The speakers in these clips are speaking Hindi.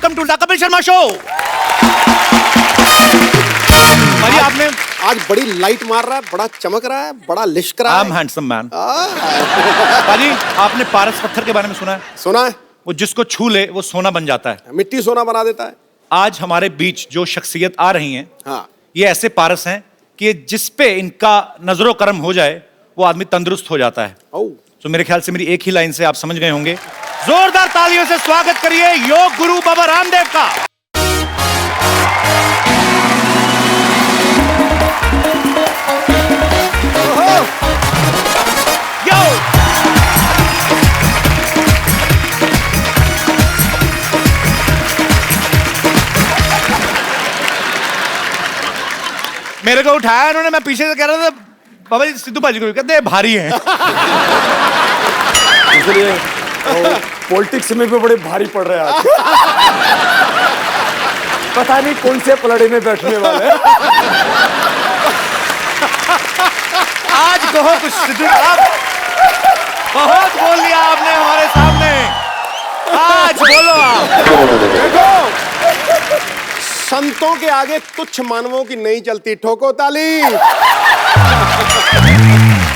Welcome to the Kapil Sharma show. भाई आपने आज बड़ी लाइट मार रहा है, बड़ा चमक रहा है, बड़ा लिश्क रहा है। I am handsome man. भाई आपने पारस पत्थर के बारे में सुना है? सुना है। वो जिसको छू ले वो सोना बन जाता है। मिट्टी सोना बना देता है। आज हमारे बीच जो शख्सियत आ रही हैं, हाँ। ये ऐसे पारस हैं कि ये जिस पे इनका नजरो करम हो जाए वो आदमी तंदुरुस्त हो जाता है। तो मेरे ख्याल से मेरी एक ही लाइन से आप समझ गए होंगे। जोरदार तालियों से स्वागत करिए योग गुरु बाबा रामदेव का। यो मेरे को उठाया उन्होंने, मैं पीछे से कह रहा था बाबा जी सिद्धू भाजी को, कहते भारी हैं। इसलिए पॉलिटिक्स में भी बड़े भारी पड़ रहे हैं आज। पता नहीं कौन से पलड़े में बैठने वाले हैं। आज कहो कुछ सिद्धू साहब, बहुत बोल लिया आपने हमारे सामने, आज बोलो आप। देखो, संतों के आगे तुच्छ मानवों की नहीं चलती। ठोको ताली।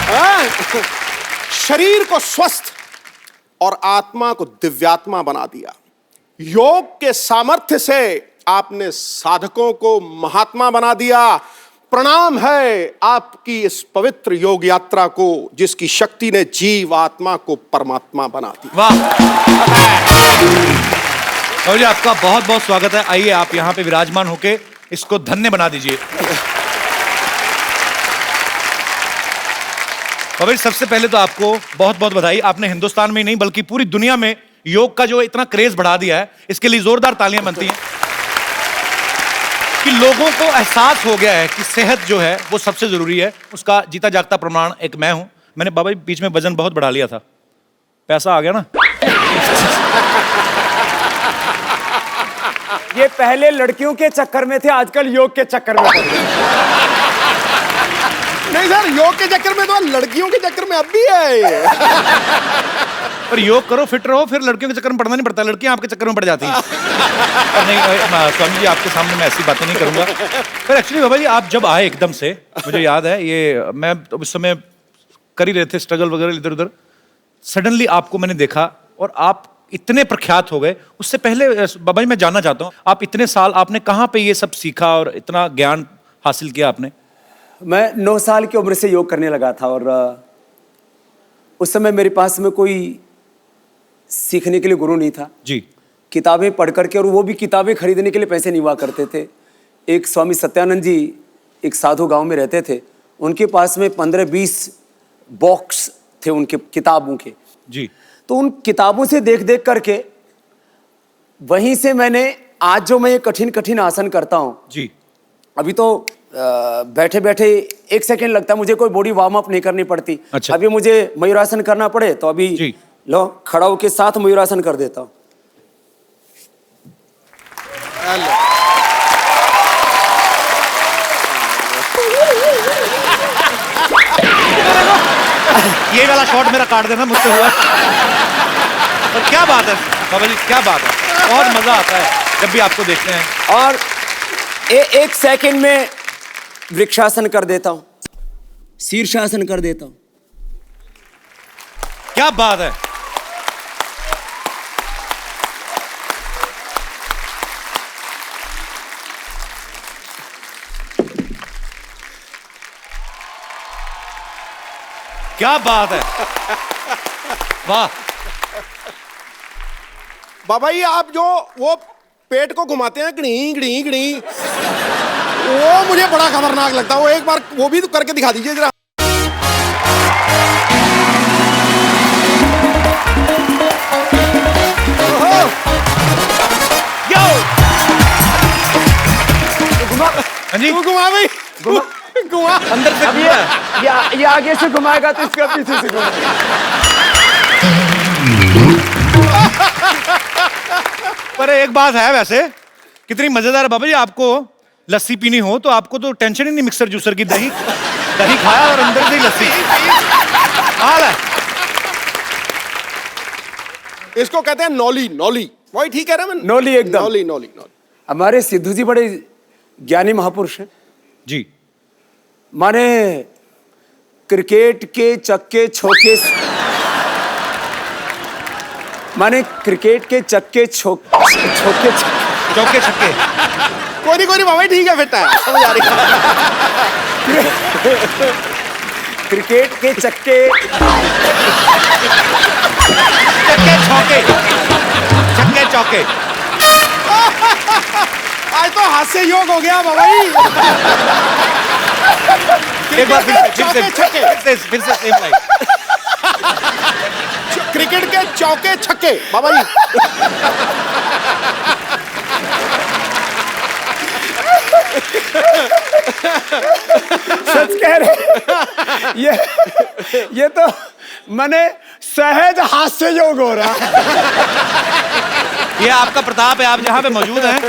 हाँ? शरीर को स्वस्थ और आत्मा को दिव्यात्मा बना दिया। योग के सामर्थ्य से आपने साधकों को महात्मा बना दिया। प्रणाम है आपकी इस पवित्र योग यात्रा को, जिसकी शक्ति ने जीव आत्मा को परमात्मा बना दिया। वाह बाबू जी, आपका बहुत बहुत स्वागत है। आइए आप यहाँ पे विराजमान होके इसको धन्य बना दीजिए। बाबू जी, सबसे पहले तो आपको बहुत बहुत बधाई। आपने हिंदुस्तान में ही नहीं बल्कि पूरी दुनिया में योग का जो इतना क्रेज बढ़ा दिया है, इसके लिए जोरदार तालियां बनती हैं कि लोगों को एहसास हो गया है कि सेहत जो है वो सबसे जरूरी है। उसका जीता जागता प्रमाण एक मैं हूं। मैंने बाबा जी बीच में वजन बहुत बढ़ा लिया था, पैसा आ गया ना। ये पहले लड़कियों के चक्कर में थे, आजकल योग के चक्कर में। नहीं सर, योग के चक्कर में तो, लड़कियों के चक्कर में अब भी है ये। पर योग करो, फिट रहो, फिर लड़कियों के चक्कर में पड़ना नहीं पड़ता, लड़कियां आपके चक्कर में पड़ जाती हैं। पर नहीं स्वामी जी, आपके सामने मैं ऐसी बातें नहीं करूंगा। पर एक्चुअली बाबा जी आप जब आए एकदम से, मुझे याद है ये, मैं उस समय कर ही रहे थे स्ट्रगल वगैरह इधर उधर, सडनली आपको मैंने देखा और आप इतने प्रख्यात हो गए। उससे पहले बाबा जी मैं जानना चाहता हूँ, आप इतने साल आपने कहाँ पे ये सब सीखा और इतना ज्ञान हासिल किया आपने? मैं 9 साल की उम्र से योग करने लगा था और उस समय मेरे पास में कोई सीखने के लिए गुरु नहीं था जी। किताबें पढ़ करके, और वो भी किताबें खरीदने के लिए पैसे नहीं हुआ करते थे। एक स्वामी सत्यानंद जी एक साधु गांव में रहते थे, उनके पास में 15-20 बॉक्स थे उनके किताबों के जी। तो उन किताबों से देख देख करके वहीं से मैंने आज जो मैं ये कठिन कठिन आसन करता हूँ जी। अभी तो बैठे बैठे 1 सेकेंड लगता है, मुझे कोई बॉडी वार्म अप नहीं करनी पड़ती। अच्छा। अभी मुझे मयूरासन करना पड़े तो अभी जी। लो खड़ा होके साथ मयूरासन कर देता हूँ। ये वाला शॉट मेरा काट देना, मुझसे हुआ। और क्या बात है बाबा जी, क्या बात है, बहुत मजा आता है जब भी आपको देखते हैं। और 1 सेकेंड में वृक्षासन कर देता हूँ, शीर्षासन कर देता हूँ। क्या बात है। क्या बात है, वाह। बाबा जी आप जो वो पेट को घुमाते हैं गड़ी गड़ी गड़ी, वो मुझे बड़ा खतरनाक लगता है। वो एक बार वो भी तो करके दिखा दीजिए जरा। यो घुमा। हाँ जी, घुमा भाई, घुमा अंदर से अब ये आगे से घुमाएगा तो इसका पीछे से घुमाएगा। पर एक बात है वैसे, कितनी मजेदार है बाबा जी। आपको लस्सी पीनी हो तो आपको तो टेंशन ही नहीं मिक्सर जूसर की, दही दही खाया और अंदर से ही लस्सी। हाल है। इसको कहते हैं नौली, नौली। वही ठीक है रमन, नौली एकदम। नौली नौली नौली। हमारे सिद्धू जी बड़े ज्ञानी महापुरुष हैं। जी। माने क्रिकेट के चक्के छोके, माने क्रिकेट के चक्के छोके चौके छक्के। कोई नहीं बाबा ठीक है, बेटा समझ आ रही है। क्रिकेट के चक्के चक्के चौके, चक्के चौके। आज तो हास्य योग हो गया बाबा जी। एक बार फिर चौके छक्के, फिर से सेम लाइन। क्रिकेट के चौके छक्के बाबा जी। सच कह रहे। ये तो मैंने सहज हास्य योग हो रहा। ये आपका प्रताप है, आप जहाँ पे मौजूद हैं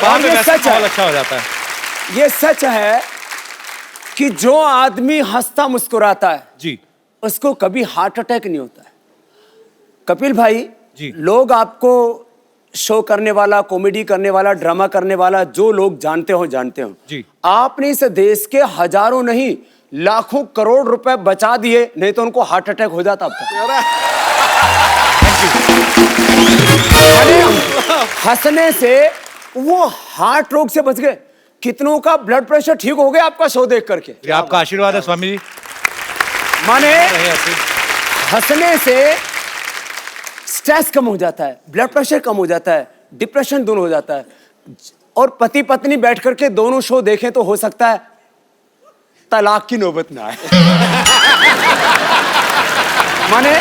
वहाँ पे ये वैसे सच है। माहौल अच्छा हो जाता है। ये सच है कि जो आदमी हंसता मुस्कुराता है जी उसको कभी हार्ट अटैक नहीं होता है। कपिल भाई जी। लोग आपको शो करने वाला, कॉमेडी करने वाला, ड्रामा करने वाला, जो लोग जानते हो जी। आपने इस देश के हजारों नहीं लाखों करोड़ रुपए बचा दिए, नहीं तो उनको हार्ट अटैक हो जाता अब तक। हंसने से वो हार्ट रोग से बच गए। कितनों का ब्लड प्रेशर ठीक हो गया आपका शो देख करके। ये आपका आशीर्वाद है स्वामी जी। माने रहे ऐसे। हंसने से स्ट्रेस कम हो जाता है, ब्लड प्रेशर कम हो जाता है, डिप्रेशन दूर हो जाता है। और पति पत्नी बैठ करके दोनों शो देखें तो हो सकता है तलाक की नौबत ना आए। माने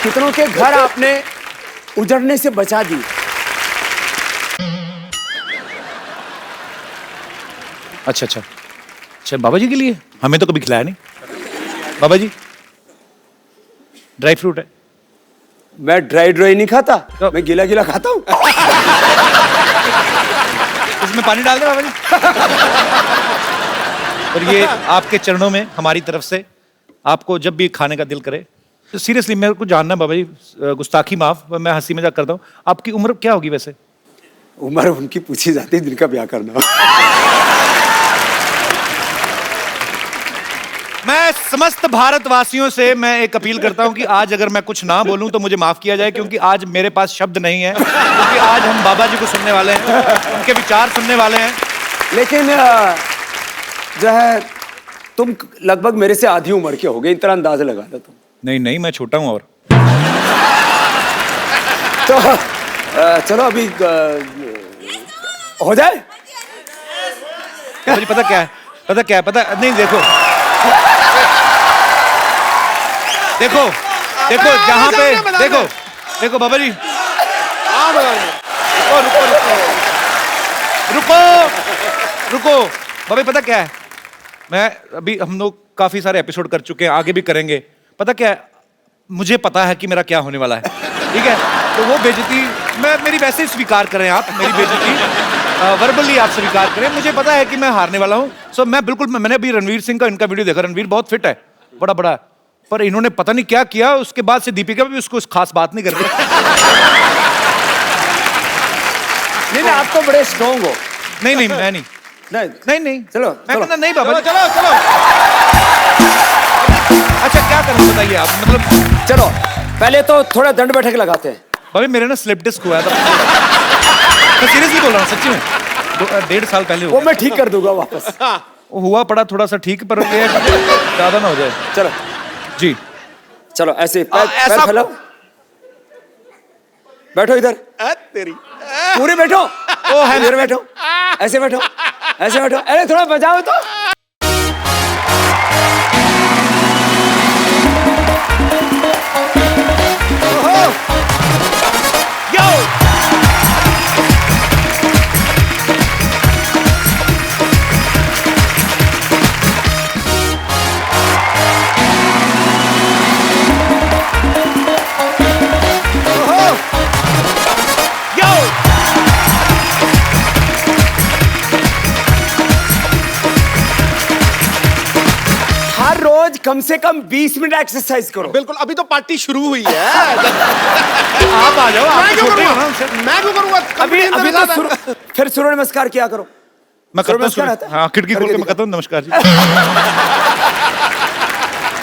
कितनों के घर आपने उजड़ने से बचा दी। अच्छा अच्छा अच्छा, बाबा जी के लिए हमें तो कभी खिलाया नहीं। बाबा जी ड्राई फ्रूट है। मैं ड्राई नहीं खाता, तो- मैं गीला गीला खाता हूं। इसमें पानी डाल दे बाबा जी। और ये आपके चरणों में हमारी तरफ से, आपको जब भी खाने का दिल करे। सीरियसली मेरे को जानना है बाबा जी, गुस्ताखी माफ, मैं हंसी मजाक करता हूँ, आपकी उम्र क्या होगी वैसे? उम्र उनकी पूछी जाती है जिनका ब्याह करना हो। मैं समस्त भारतवासियों से मैं एक अपील करता हूं कि आज अगर मैं कुछ ना बोलूं तो मुझे माफ किया जाए, क्योंकि आज मेरे पास शब्द नहीं है, क्योंकि आज हम बाबा जी को सुनने वाले हैं, उनके विचार सुनने वाले हैं। लेकिन जो है तुम लगभग मेरे से आधी उम्र के हो गए, इतना अंदाजा लगा लो तुम। नहीं नहीं, मैं छोटा हूं। और तो चलो अभी हो जाए। मुझे पता क्या है, पता नहीं, देखो देखो देखो जहां पे देखो बाबा जी, रुको बाबा जी, पता क्या है, मैं अभी, हम लोग काफी सारे एपिसोड कर चुके हैं, आगे भी करेंगे। पता क्या है, मुझे पता है कि मेरा क्या होने वाला है, ठीक है? तो वो बेइज्जती मेरी वैसे ही स्वीकार करें, आप मेरी बेइज्जती वर्बली आप स्वीकार करें। मुझे पता है कि मैं हारने वाला हूं। सो मैं बिल्कुल, मैंने अभी रणवीर सिंह का इनका वीडियो देखा, रणवीर बहुत फिट है, बड़ा, पर इन्होंने पता नहीं क्या किया, उसके बाद से दीपिका भी उसको खास बात नहीं कर रही। नहीं आप तो बड़े स्ट्रॉन्ग हो। नहीं मैं नहीं, चलो मैं कहता नहीं बाबा जी। चलो अच्छा क्या करूं बताइए आप, मतलब चलो पहले तो थोड़ा दंड बैठक लगाते हैं। भाभी मेरे ना स्लिप डिस्क हुआ था। मैं सीरियसली बोल रहा हूँ, सच्ची में 1.5 साल पहले वो मैं ठीक कर दूंगा वापस। वो हुआ पड़ा थोड़ा सा ठीक, पर ये ज्यादा ना हो जाए। चलो जी चलो ऐसे पैर ऐसा- फैलाओ, बैठो इधर, तेरी पूरे बैठो। ओ है इधर बैठो, ऐसे बैठो, ऐसे बैठो। अरे थोड़ा बजाओ तो। यो यो कम से कम 20 मिनट एक्सरसाइज करो। बिल्कुल, अभी तो पार्टी शुरू हुई है। आप आ जाओ, आप मैं क्यों छोटे हो ना करूंगा? उनसे। मैं क्यों करूंगा? अभी अभी तो फिर सूर्य नमस्कार किया करो। मैं करता नमस्कार हूँ, आता है? हाँ खिड़की खोल करके के मैं दिखा। करता हूँ नमस्कार जी।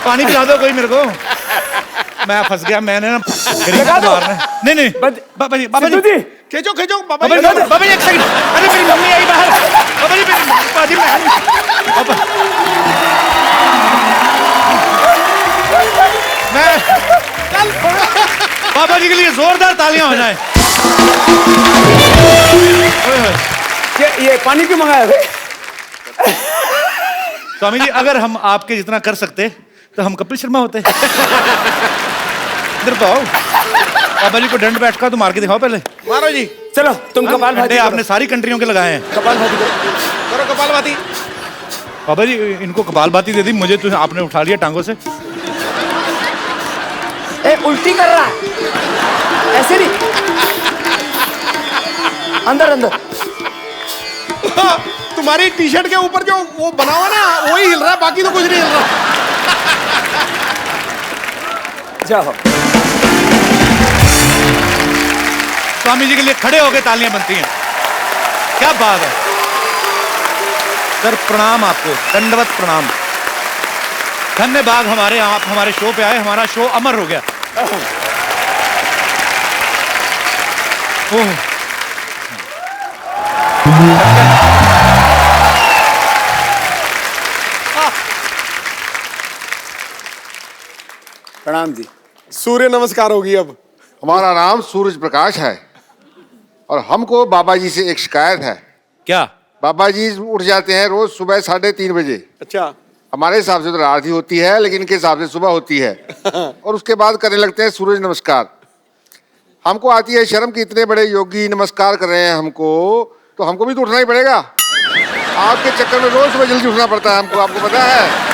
पानी पिला दो कोई मेरे को, मैं फंस गया, मैंने ना गरीब लगा को दो। मारना है। नहीं नहीं बाबा जी, बाबा सिद्धू जी, जी, खींचो खींचो बाबा बाबा जी। जी, बाबा जी एक सेकंड, अरे मेरी मम्मी आई बाहर, बाबा जी मेरी बाजी मैं बाबा जी के लिए जोरदार तालियां हो जाएं। ये पानी क्यों मंगाया भाई? स्वामी जी, अगर हम आपके जितना कर सकते तो हम कपिल शर्मा होते। इधर तो आओ, बाबा जी को दंड बैठका तो मार के दिखाओ पहले। मारो जी, चलो तुम कपाल भाती डंडे करो। आपने सारी कंट्रियों के लगाए हैं। कपाल भाती करो। करो कपालभाति। बाबा जी इनको कपाल भाती दे दी, मुझे तो आपने उठा लिया टांगों से। ए उल्टी कर रहा है, ऐसे नहीं, अंदर अंदर। तुम्हारी टी शर्ट के ऊपर जो वो बना हुआ ना, वही हिल रहा है, बाकी तो कुछ नहीं हिल रहा। जाओ। स्वामी जी के लिए खड़े होकर तालियां बनती हैं, क्या बात है सर। प्रणाम आपको, दंडवत प्रणाम। धन्यवाद, हमारे आप हमारे शो पे आए, हमारा शो अमर हो गया। ओह, प्रणाम जी। सूर्य नमस्कार होगी अब। हमारा नाम सूरज प्रकाश है और हमको बाबा जी से एक शिकायत है। क्या? बाबा जी उठ जाते हैं रोज सुबह 3:30 बजे। अच्छा, हमारे हिसाब से तो रात ही होती है, लेकिन इनके हिसाब से सुबह होती है। और उसके बाद करने लगते हैं सूरज नमस्कार। हमको आती है शर्म कि इतने बड़े योगी नमस्कार कर रहे हैं हमको, तो हमको भी तो उठना ही पड़ेगा। आपके चक्कर में रोज सुबह जल्दी उठना पड़ता है हमको, आपको पता है।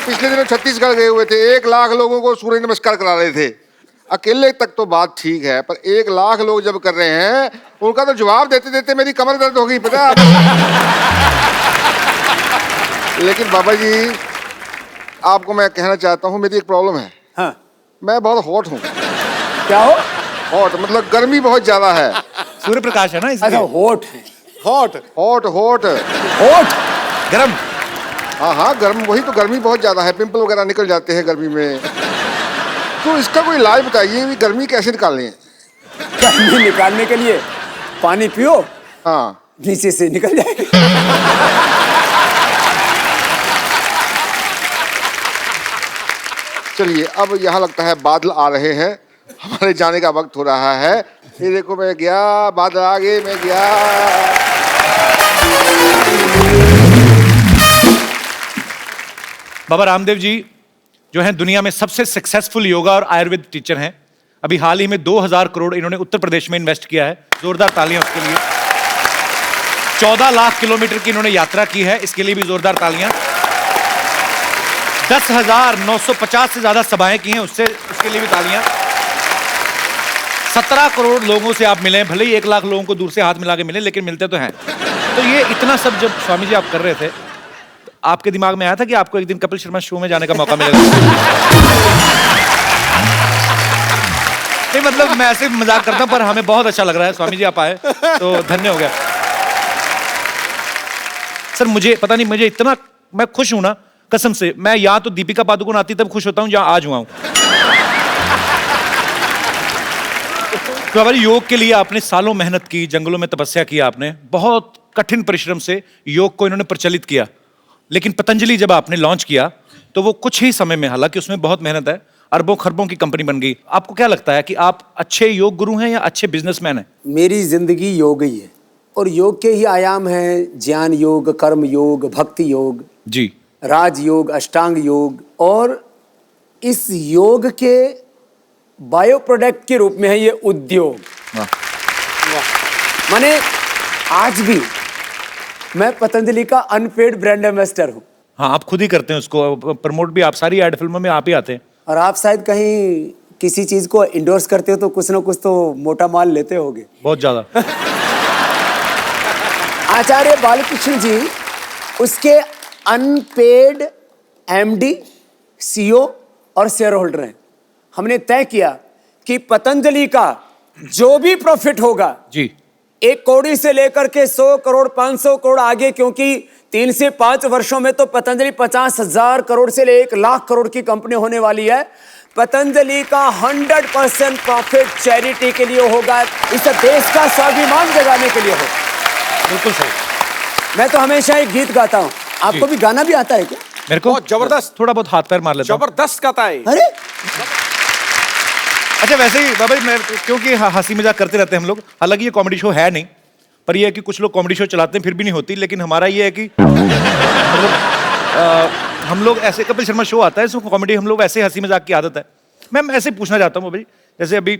पिछले दिनों छत्तीसगढ़ गए हुए थे, 1 लाख लोगों को सूर्य नमस्कार करा रहे थे। अकेले तक तो बात ठीक है, पर 1 लाख लोग जब कर रहे हैं, उनका तो जवाब देते देते मेरी कमर दर्द हो गई, पता है आपको? लेकिन बाबा जी, आपको मैं कहना चाहता हूँ, मेरी एक प्रॉब्लम है। हाँ, मैं बहुत हॉट हूँ। क्या हो? हॉट मतलब गर्मी बहुत ज्यादा है। सूर्य प्रकाश है ना अच्छा, इसलिए। होठ है। हॉट। हॉट हॉट होठ गरम। हाँ हाँ, गर्म, वही तो, गर्मी बहुत ज्यादा है, पिंपल वगैरह निकल जाते हैं गर्मी में। तो इसका कोई इलाज बताइए, भी गर्मी कैसे निकालें? गर्मी निकालने के लिए पानी पियो, हाँ, नीचे से निकल जाएगी। चलिए, अब यहाँ लगता है बादल आ रहे हैं, हमारे जाने का वक्त हो रहा है। ये देखो, मैं गया, बादल आ गए, मैं गया। बाबा रामदेव जी जो हैं दुनिया में सबसे सक्सेसफुल योगा और आयुर्वेद टीचर हैं। अभी हाल ही में 2000 करोड़ इन्होंने उत्तर प्रदेश में इन्वेस्ट किया है, जोरदार तालियां उसके लिए। 14 लाख किलोमीटर की इन्होंने यात्रा की है, इसके लिए भी जोरदार तालियां। 10,950 से ज्यादा सभाएं की हैं उससे, उसके लिए भी तालियां। 17 करोड़ लोगों से आप मिले, भले ही 1 लाख लोगों को दूर से हाथ मिला के मिले, लेकिन मिलते तो हैं। तो ये इतना सब जब स्वामी जी आप कर रहे थे, तो आपके दिमाग में आया था कि आपको एक दिन कपिल शर्मा शो में जाने का मौका मिलेगा? नहीं मतलब मैं ऐसे मजाक करता हूं, पर हमें बहुत अच्छा लग रहा है स्वामी जी आप आए, तो धन्य हो गया। सर मुझे पता नहीं, मुझे इतना मैं खुश हूं ना, कसम से। मैं यहाँ तो दीपिका पादुकोण आती तब खुश होता हूँ जहाँ आज हुआ हूं। तो हमारे योग के लिए आपने सालों मेहनत की, जंगलों में तपस्या की आपने, बहुत कठिन परिश्रम से योग को इन्होंने प्रचलित किया। लेकिन पतंजलि जब आपने लॉन्च किया तो वो कुछ ही समय में, हालांकि उसमें बहुत मेहनत है, अरबों खरबों की कंपनी बन गई। आपको क्या लगता है कि आप अच्छे योग गुरु हैं या अच्छे बिजनेसमैन हैं? मेरी जिंदगी योग ही है, और योग के ही आयाम हैं ज्ञान योग, कर्म योग, भक्ति योग, जी, राज योग, अष्टांग योग, और इस योग के बायो प्रोडक्ट के रूप में है ये उद्योग। वाह। माने आज भी मैं पतंजलि का अनपेड ब्रांड एम्बेसडर हूँ। हाँ, आप खुद ही करते हैं उसको प्रमोट भी, आप सारी एड फिल्मों में आप ही आते हैं। और आप शायद कहीं किसी चीज को इंडोर्स करते हो तो कुछ ना कुछ तो मोटा माल लेते होगे। बहुत ज्यादा। आचार्य बालकृष्ण जी उसके अनपेड एमडी, सीईओ और शेयर होल्डर हैं। हमने तय किया कि पतंजलि का जो भी प्रॉफिट होगा जी 1 करोड़ से लेकर के 100 करोड़ 500 करोड़ आगे, क्योंकि 3 से 5 वर्षों में तो पतंजलि 50,000 करोड़ से ले 1 लाख करोड़ की कंपनी होने वाली है। पतंजलि का 100% प्रॉफिट चैरिटी के लिए होगा, इस देश का स्वाभिमान जगाने के लिए होगा। बिल्कुल सही। मैं तो हमेशा एक गीत गाता हूँ, आपको भी गाना भी आता है क्या? मेरे को बहुत जबरदस्त। थोड़ा बहुत हाथ पैर मार लेता हूँ। जबरदस्त गाता है। अरे अच्छा वैसे ही बाबा जी, मैं क्योंकि हंसी मजाक करते रहते हैं हम लोग, हालांकि ये कॉमेडी शो है नहीं, पर ये है कि कुछ लोग कॉमेडी शो चलाते हैं फिर भी नहीं होती, लेकिन हमारा ये है कि हम लोग ऐसे, कपिल शर्मा शो आता है इसमें कॉमेडी, हम लोग ऐसे हंसी मजाक की आदत है। मैं ऐसे पूछना चाहता हूँ बाबा जी, जैसे अभी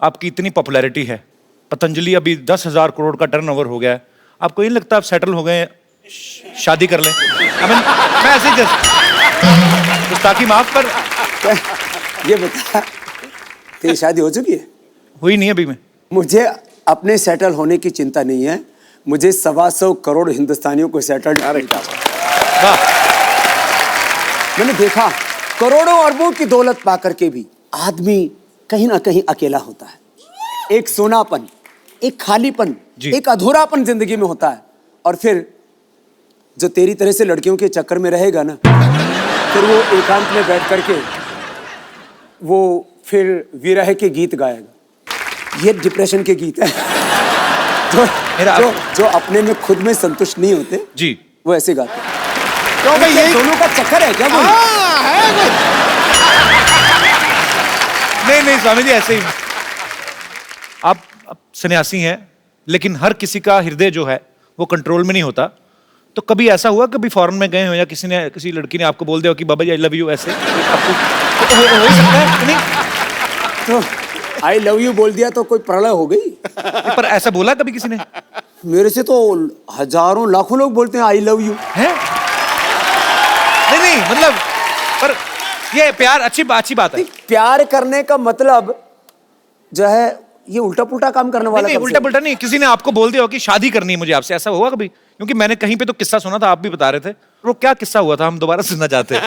आपकी इतनी पॉपुलैरिटी है, पतंजलि अभी 10,000 करोड़ का टर्नओवर हो गया है, आपको ये नहीं लगता आप सेटल हो गए, शादी कर लें? मैं ऐसे ही जस्ट ताकि माफ पर ये बता, तेरी शादी हो चुकी है? हुई नहीं अभी। मैं मुझे अपने सेटल होने की चिंता नहीं है, मुझे 125 करोड़ हिंदुस्तानियों को सेटल। वाह, मैंने देखा करोड़ों अरबों की दौलत पाकर के भी आदमी कहीं ना कहीं अकेला होता है। एक सोनापन, एक खालीपन, जी। एक अधूरापन जिंदगी में होता है। और फिर जो तेरी तरह से लड़कियों के चक्कर में रहेगा ना, फिर वो एकांत में बैठ करके वो फिर विरह के गीत गाएगा। ये डिप्रेशन के गीत है जो अपने में खुद में संतुष्ट नहीं होते जी, वो ऐसे गाते हैं। क्यों भाई, यही दोनों का चक्कर है क्या? है कोई? नहीं स्वामी जी, ऐसे ही आप सन्यासी हैं, लेकिन हर किसी का हृदय जो है वो कंट्रोल में नहीं होता। तो कभी ऐसा हुआ, कभी फॉरेन में गए हो या किसी लड़की ने आपको बोल दिया कि बाबा जी आई लव यू, ऐसे आपको तो हो ही सकता है कि नहीं? तो आई लव यू बोल दिया तो कोई प्रलय हो गई? पर ऐसा बोला कभी किसी ने? मेरे से तो हजारों लाखों लोग बोलते हैं आई लव यू। हैं? नहीं मतलब, पर ये प्यार अच्छी बात है। प्यार करने का मतलब जो है ये उल्टा पुल्टा काम करने वाला। नहीं उल्टा पुल्टा नहीं, किसी ने आपको बोल दिया हो कि शादी करनी है मुझे आपसे, ऐसा हुआ कभी? क्योंकि मैंने कहीं पे तो किस्सा सुना था, आप भी बता रहे थे, वो क्या किस्सा हुआ था, हम दोबारा सुनना चाहते हैं।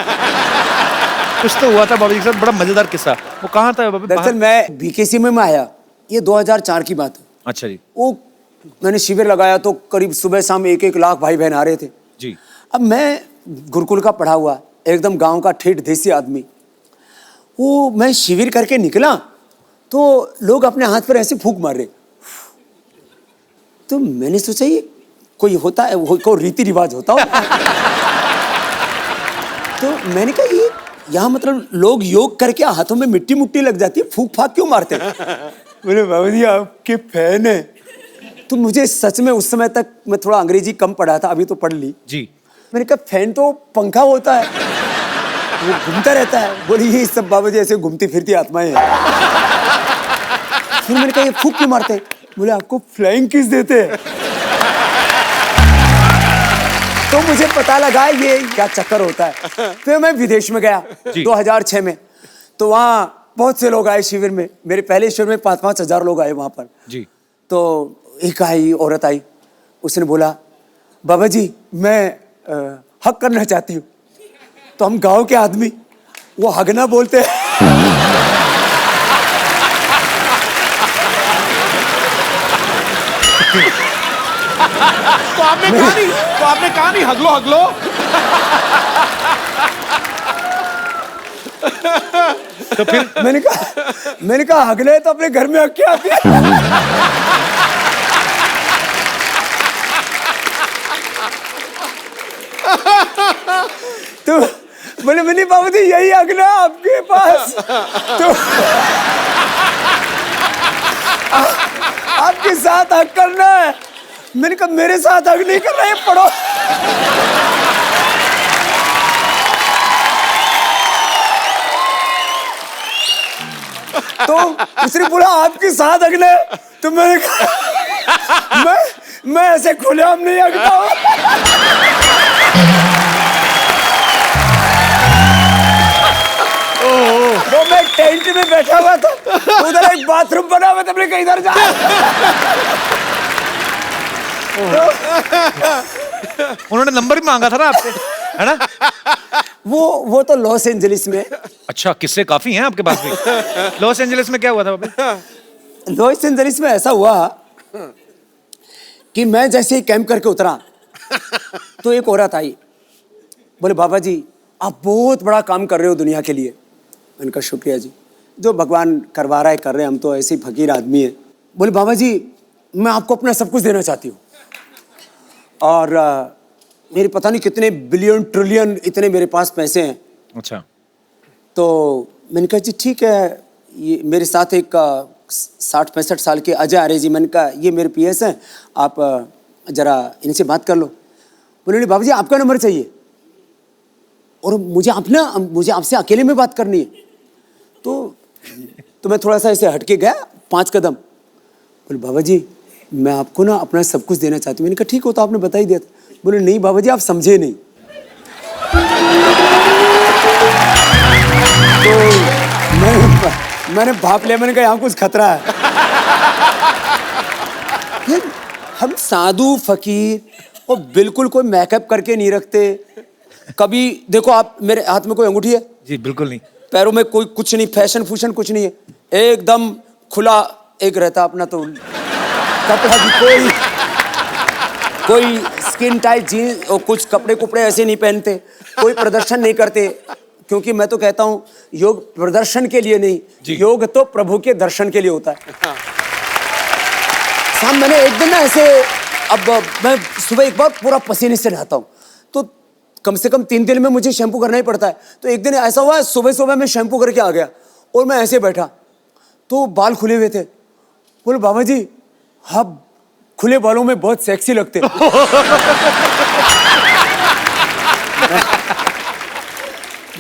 कुछ तो हुआ था बाबा जी के साथ, बड़ा मजेदार किस्सा। वो कहाँ था बाबा? दरअसल मैं बीकेसी में आया, ये 2004 की बात है। अच्छा जी। वो मैंने शिविर लगाया तो करीब सुबह शाम 1-1 लाख भाई बहन आ रहे थे जी। अब मैं गुरुकुल का पढ़ा हुआ एकदम गांव का ठेठ देसी आदमी, वो मैं शिविर करके निकला तो लोग अपने हाथ पर ऐसे फूंक मार रहे। तो मैंने सोचा ये कोई होता है, वो कोई रीति रिवाज होता हो। तो मैंने कहा ये यहाँ मतलब लोग योग करके हाथों में मिट्टी मुट्टी लग जाती है, फूंक फाक क्यों मारते हैं? बोले बाबा जी आपके फैन है। तो मुझे सच में उस समय तक मैं थोड़ा अंग्रेजी कम पढ़ा था, अभी तो पढ़ ली जी। मैंने कहा फैन तो पंखा होता है, वो घूमता रहता है। बोले ये सब बाबा जी ऐसे घूमती फिरती आत्माएं हैं। फिर मैंने कहा ये फूंक क्यों मारते हैं? बोले आपको फ्लाइंग किस देते हैं। तो मुझे पता लगा ये क्या चक्कर होता है। फिर मैं विदेश में गया 2006 में, तो वहाँ बहुत से लोग आए शिविर में। मेरे पहले शिविर में 5-5 हजार लोग आए वहाँ पर जी। तो एक औरत आई, उसने बोला बाबा जी मैं हक करना चाहती हूँ। तो हम गांव के आदमी वो हगना बोलते हैं। तो आपने कहा नहीं हगलो हगलो। तो फिर मैंने कहा हगले तो अपने घर में हक के आते हैं। तो बोले मैंने बाबू जी यही अगला आपके पास, तो आपके साथ हक करना है। मैंने कहा मेरे साथ हक नहीं कर रहे, पढ़ो। तो उसने बोला आपके साथ हकना है, तो मैंने कहा मैं ऐसे खुलेआम नहीं हकता हूं। वो मैं टेंट में बैठा हुआ था, उधर एक बाथरूम बना हुआ था, मैंने कहा इधर जा। उन्होंने नंबर भी मांगा था ना आपसे? है ना? वो तो लॉस एंजलिस में। अच्छा, किस्से काफी हैं आपके पास भी। लॉस एंजलिस में क्या हुआ था बाबा? लॉस एंजलिस में ऐसा हुआ कि मैं जैसे ही कैंप करके उतरा तो एक औरत आई, बोले बाबा जी आप बहुत बड़ा काम कर रहे हो दुनिया के लिए। मैंने कहा शुक्रिया जी, जो भगवान करवा रहा है कर रहे हैं, हम तो ऐसे ही फकीर आदमी हैं। बोले बाबा जी मैं आपको अपना सब कुछ देना चाहती हूँ, और मेरे पता नहीं कितने बिलियन ट्रिलियन इतने मेरे पास पैसे हैं। अच्छा। तो मैंने कहा जी ठीक है, ये मेरे साथ एक 60-65 साल के अजय आर्य जी, मैंने कहा ये मेरे पीएस हैं, आप जरा इनसे बात कर लो। बोले बाबा जी आपका नंबर चाहिए और मुझे आपसे अकेले में बात करनी है। तो मैं थोड़ा सा ऐसे हटके गया 5 कदम। बोले बाबा जी मैं आपको ना अपना सब कुछ देना चाहती हूँ। मैंने कहा ठीक हो तो आपने बता ही दिया था। बोले नहीं बाबा जी आप समझे नहीं। तो मैंने भाप लिया, मैंने कहा यहाँ कुछ खतरा है। फिर हम साधु फकीर और बिल्कुल कोई मेकअप करके नहीं रखते। कभी देखो आप, मेरे हाथ में कोई अंगूठी है? जी बिल्कुल नहीं। पैरों में कोई कुछ नहीं, फैशन फूशन कुछ नहीं है, एकदम खुला एक रहता अपना। तो कपड़ा भी कोई स्किन टाइट जीन्स और कुछ कपड़े कुपड़े ऐसे नहीं पहनते, कोई प्रदर्शन नहीं करते, क्योंकि मैं तो कहता हूँ योग प्रदर्शन के लिए नहीं, योग तो प्रभु के दर्शन के लिए होता है। शाम मैंने एक दिन ना ऐसे, अब मैं सुबह एक बार पूरा पसीने से नहाता हूँ, तो कम से कम 3 दिन में मुझे शैम्पू करना ही पड़ता है। तो एक दिन ऐसा हुआ सुबह सुबह मैं शैम्पू करके आ गया और मैं ऐसे बैठा तो बाल खुले हुए थे। बोले बाबा जी आप खुले बालों में बहुत सेक्सी लगते।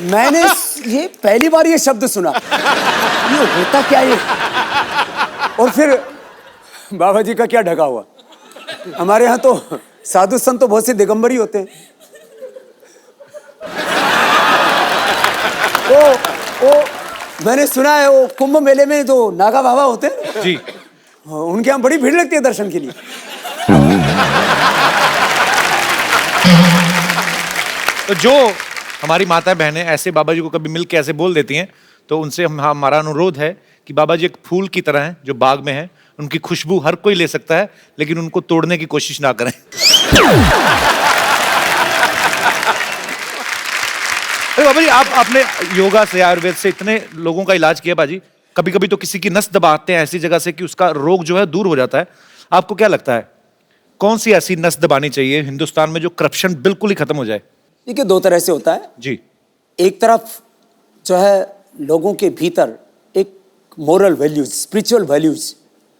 मैंने ये पहली बार ये शब्द सुना, ये होता क्या ये? और फिर बाबा जी का क्या ढका हुआ, हमारे यहाँ तो साधु संत तो बहुत से दिगंबर ही होते हैं। वो मैंने सुना है वो कुंभ मेले में जो नागा बाबा होते हैं जी, उनके यहाँ बड़ी भीड़ लगती है दर्शन के लिए। तो जो हमारी माता बहनें ऐसे बाबा जी को कभी मिल के ऐसे बोल देती हैं, तो उनसे हमारा अनुरोध है कि बाबा जी एक फूल की तरह हैं जो बाग में हैं, उनकी खुशबू हर कोई ले सकता है, लेकिन उनको तोड़ने की कोशिश ना करें। अरे बाबा जी आपने योगा से आयुर्वेद से इतने लोगों का इलाज किया बाजी, कभी कभी तो किसी की नस दबाते हैं ऐसी जगह से कि उसका रोग जो है दूर हो जाता है। आपको क्या लगता है कौन सी ऐसी नस दबानी चाहिए हिंदुस्तान में जो करप्शन बिल्कुल ही खत्म हो जाए? देखिए 2 तरह से होता है जी। एक तरफ जो है लोगों के भीतर एक मोरल वैल्यूज, स्पिरिचुअल वैल्यूज,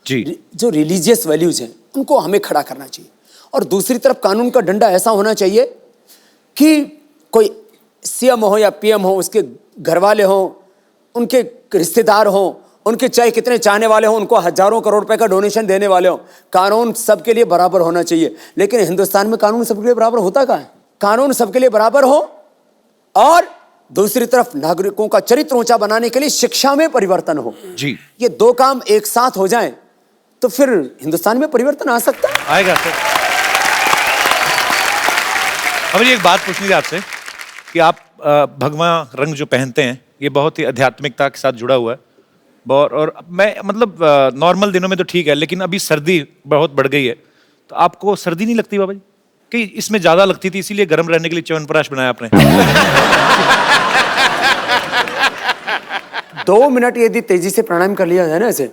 जी, जो रिलीजियस वैल्यूज हैं उनको हमें खड़ा करना चाहिए, और दूसरी तरफ कानून का डंडा ऐसा होना चाहिए कि कोई सीएम हो या पीएम हो, उसके घर वाले हो, उनके रिश्तेदार हो, उनके चाहे कितने चाहने वाले हो, उनको हजारों करोड़ रुपए का डोनेशन देने वाले हो, कानून सबके लिए बराबर होना चाहिए। लेकिन हिंदुस्तान में कानून सबके लिए बराबर होता कहाँ है? कानून सबके लिए बराबर हो और दूसरी तरफ नागरिकों का चरित्र ऊंचा बनाने के लिए शिक्षा में परिवर्तन हो। जी, ये 2 काम एक साथ हो जाएं तो फिर हिंदुस्तान में परिवर्तन आ सकता है। आएगा सर। अब ये एक बात पूछनी थी आपसे कि आप भगवा रंग जो पहनते हैं ये बहुत ही आध्यात्मिकता के साथ जुड़ा हुआ है, और मैं मतलब नॉर्मल दिनों में तो ठीक है, लेकिन अभी सर्दी बहुत बढ़ गई है, तो आपको सर्दी नहीं लगती बाबा जी? कि इसमें ज्यादा लगती थी इसीलिए गर्म रहने के लिए च्यवनप्राश बनाया आपने? 2 मिनट यदि तेजी से प्राणायाम कर लिया जाए ना ऐसे,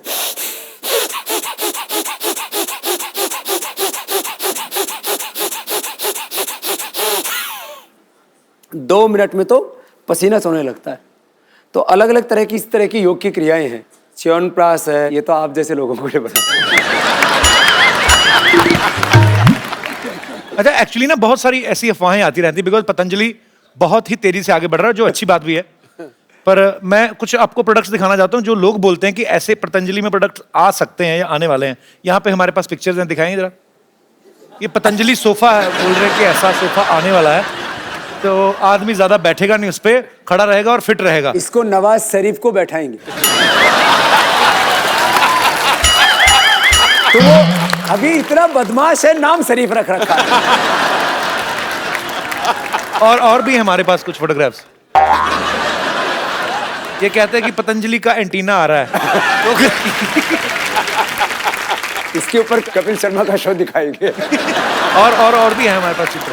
दो मिनट में तो पसीना सोने लगता है। तो अलग अलग तरह की इस तरह की योग की क्रियाएं हैं, च्यवनप्राश है, ये तो आप जैसे लोगों को लिए बता। अच्छा, एक्चुअली ना बहुत सारी ऐसी अफवाहें आती रहती है, बिकॉज पतंजलि बहुत ही तेजी से आगे बढ़ रहा है, जो अच्छी बात भी है, पर मैं कुछ आपको प्रोडक्ट्स दिखाना चाहता हूं जो लोग बोलते हैं कि ऐसे पतंजलि में प्रोडक्ट्स आ सकते हैं या आने वाले हैं। यहाँ पे हमारे पास पिक्चर्स हैं, दिखाएंगे जरा। ये पतंजलि सोफा है, बोल रहे हैं कि ऐसा सोफा आने वाला है, तो आदमी ज्यादा बैठेगा नहीं, उस पर खड़ा रहेगा और फिट रहेगा। इसको नवाज शरीफ को बैठाएंगे। तो वो अभी इतना बदमाश है, नाम शरीफ रख रखा है। और भी है हमारे पास कुछ फोटोग्राफ्स। ये कहते हैं कि पतंजलि का एंटीना आ रहा है। इसके ऊपर कपिल शर्मा का शो दिखाएंगे। और भी है हमारे पास चित्र।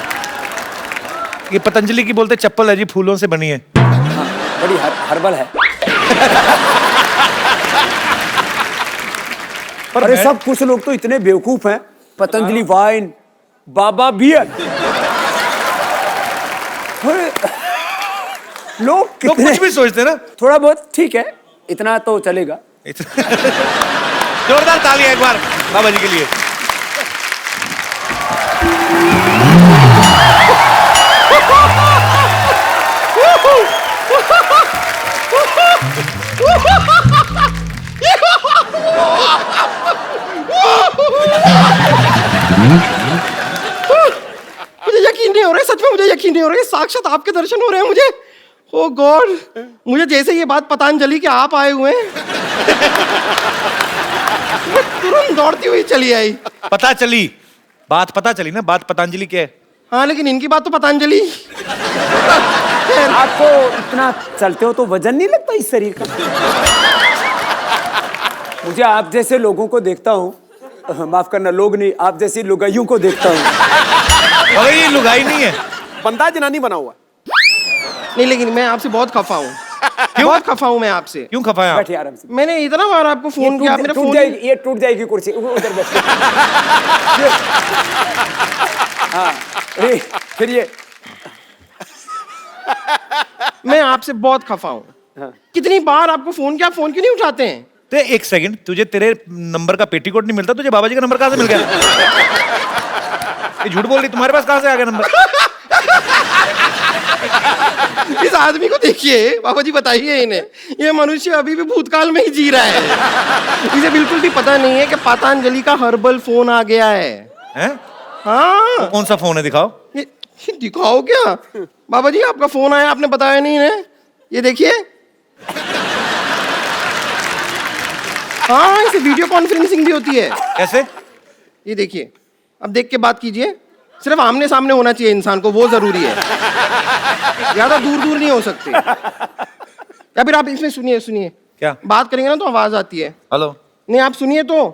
ये पतंजलि की बोलते चप्पल है जी, फूलों से बनी है। बड़ी हर्बल है। पर अरे मैं- सब कुछ लोग तो इतने बेवकूफ हैं। पतंजलि वाइन, बाबा बियर। अरे, लोग लोग कितने कुछ भी सोचते हैं ना। थोड़ा बहुत ठीक है, इतना तो चलेगा। जोरदार तालियां एक बार बाबा जी के लिए। मुझे यकीन नहीं हो रहा है, सच में मुझे यकीन नहीं हो रहा है, साक्षात आपके दर्शन हो रहे हैं मुझे। ओ गॉड, मुझे जैसे ये बात पतंजलि के आप आए हुए हैं, मैं तुरंत दौड़ती हुई चली आई। पता चली ना, बात पतंजलि के है। हाँ, लेकिन इनकी बात तो पतंजलि। आपको इतना चलते हो तो वजन नहीं लगता इस शरीर का? मुझे आप जैसे लोगों को देखता हूँ, माफ करना लोग नहीं, आप जैसी लुगाइयों को देखता हूँ। अरे ये लुगाई नहीं है। बंदा जनानी बना हुआ। नहीं, लेकिन मैं आपसे बहुत खफा हूँ। बहुत खफा हूँ मैं आपसे। क्यों खफा है आप? बैठिए आराम से। मैंने इतना बार आपको फोन किया, आप मेरा टूट फोन जाएगी, ये टूट जाएगी कुर्सी, उधर बैठ। हाँ, फिर ये मैं आपसे बहुत खफा हूँ। कितनी बार आपको फोन किया, आप फोन क्यों नहीं उठाते हैं? तो एक सेकंड, तुझे तेरे नंबर का पेटीकोट नहीं मिलता, तुझे बाबा जी का नंबर कहाँ से मिल गया? ये झूठ बोल रही, तुम्हारे पास कहाँ से आ गया नंबर? इस आदमी को देखिए, बाबा जी बताइए इन्हें, ये मनुष्य अभी भी भूतकाल में ही जी रहा है। इसे बिल्कुल भी पता नहीं है कि पतंजलि का हर्बल फोन आ गया है। हैं? हाँ, कौन सा फोन है, दिखाओ। ये दिखाओ क्या? बाबा जी आपका फोन आया, आपने बताया नहीं इन्हें। ये देखिए। हाँ, इसे वीडियो कॉन्फ्रेंसिंग भी होती है। कैसे? ये देखिए, अब देख के बात कीजिए। सिर्फ आमने सामने होना चाहिए इंसान को, वो जरूरी है। ज्यादा दूर दूर नहीं हो सकते। या फिर आप इसमें सुनिए क्या? बात करेंगे ना तो आवाज आती है। हेलो। नहीं, आप सुनिए तो।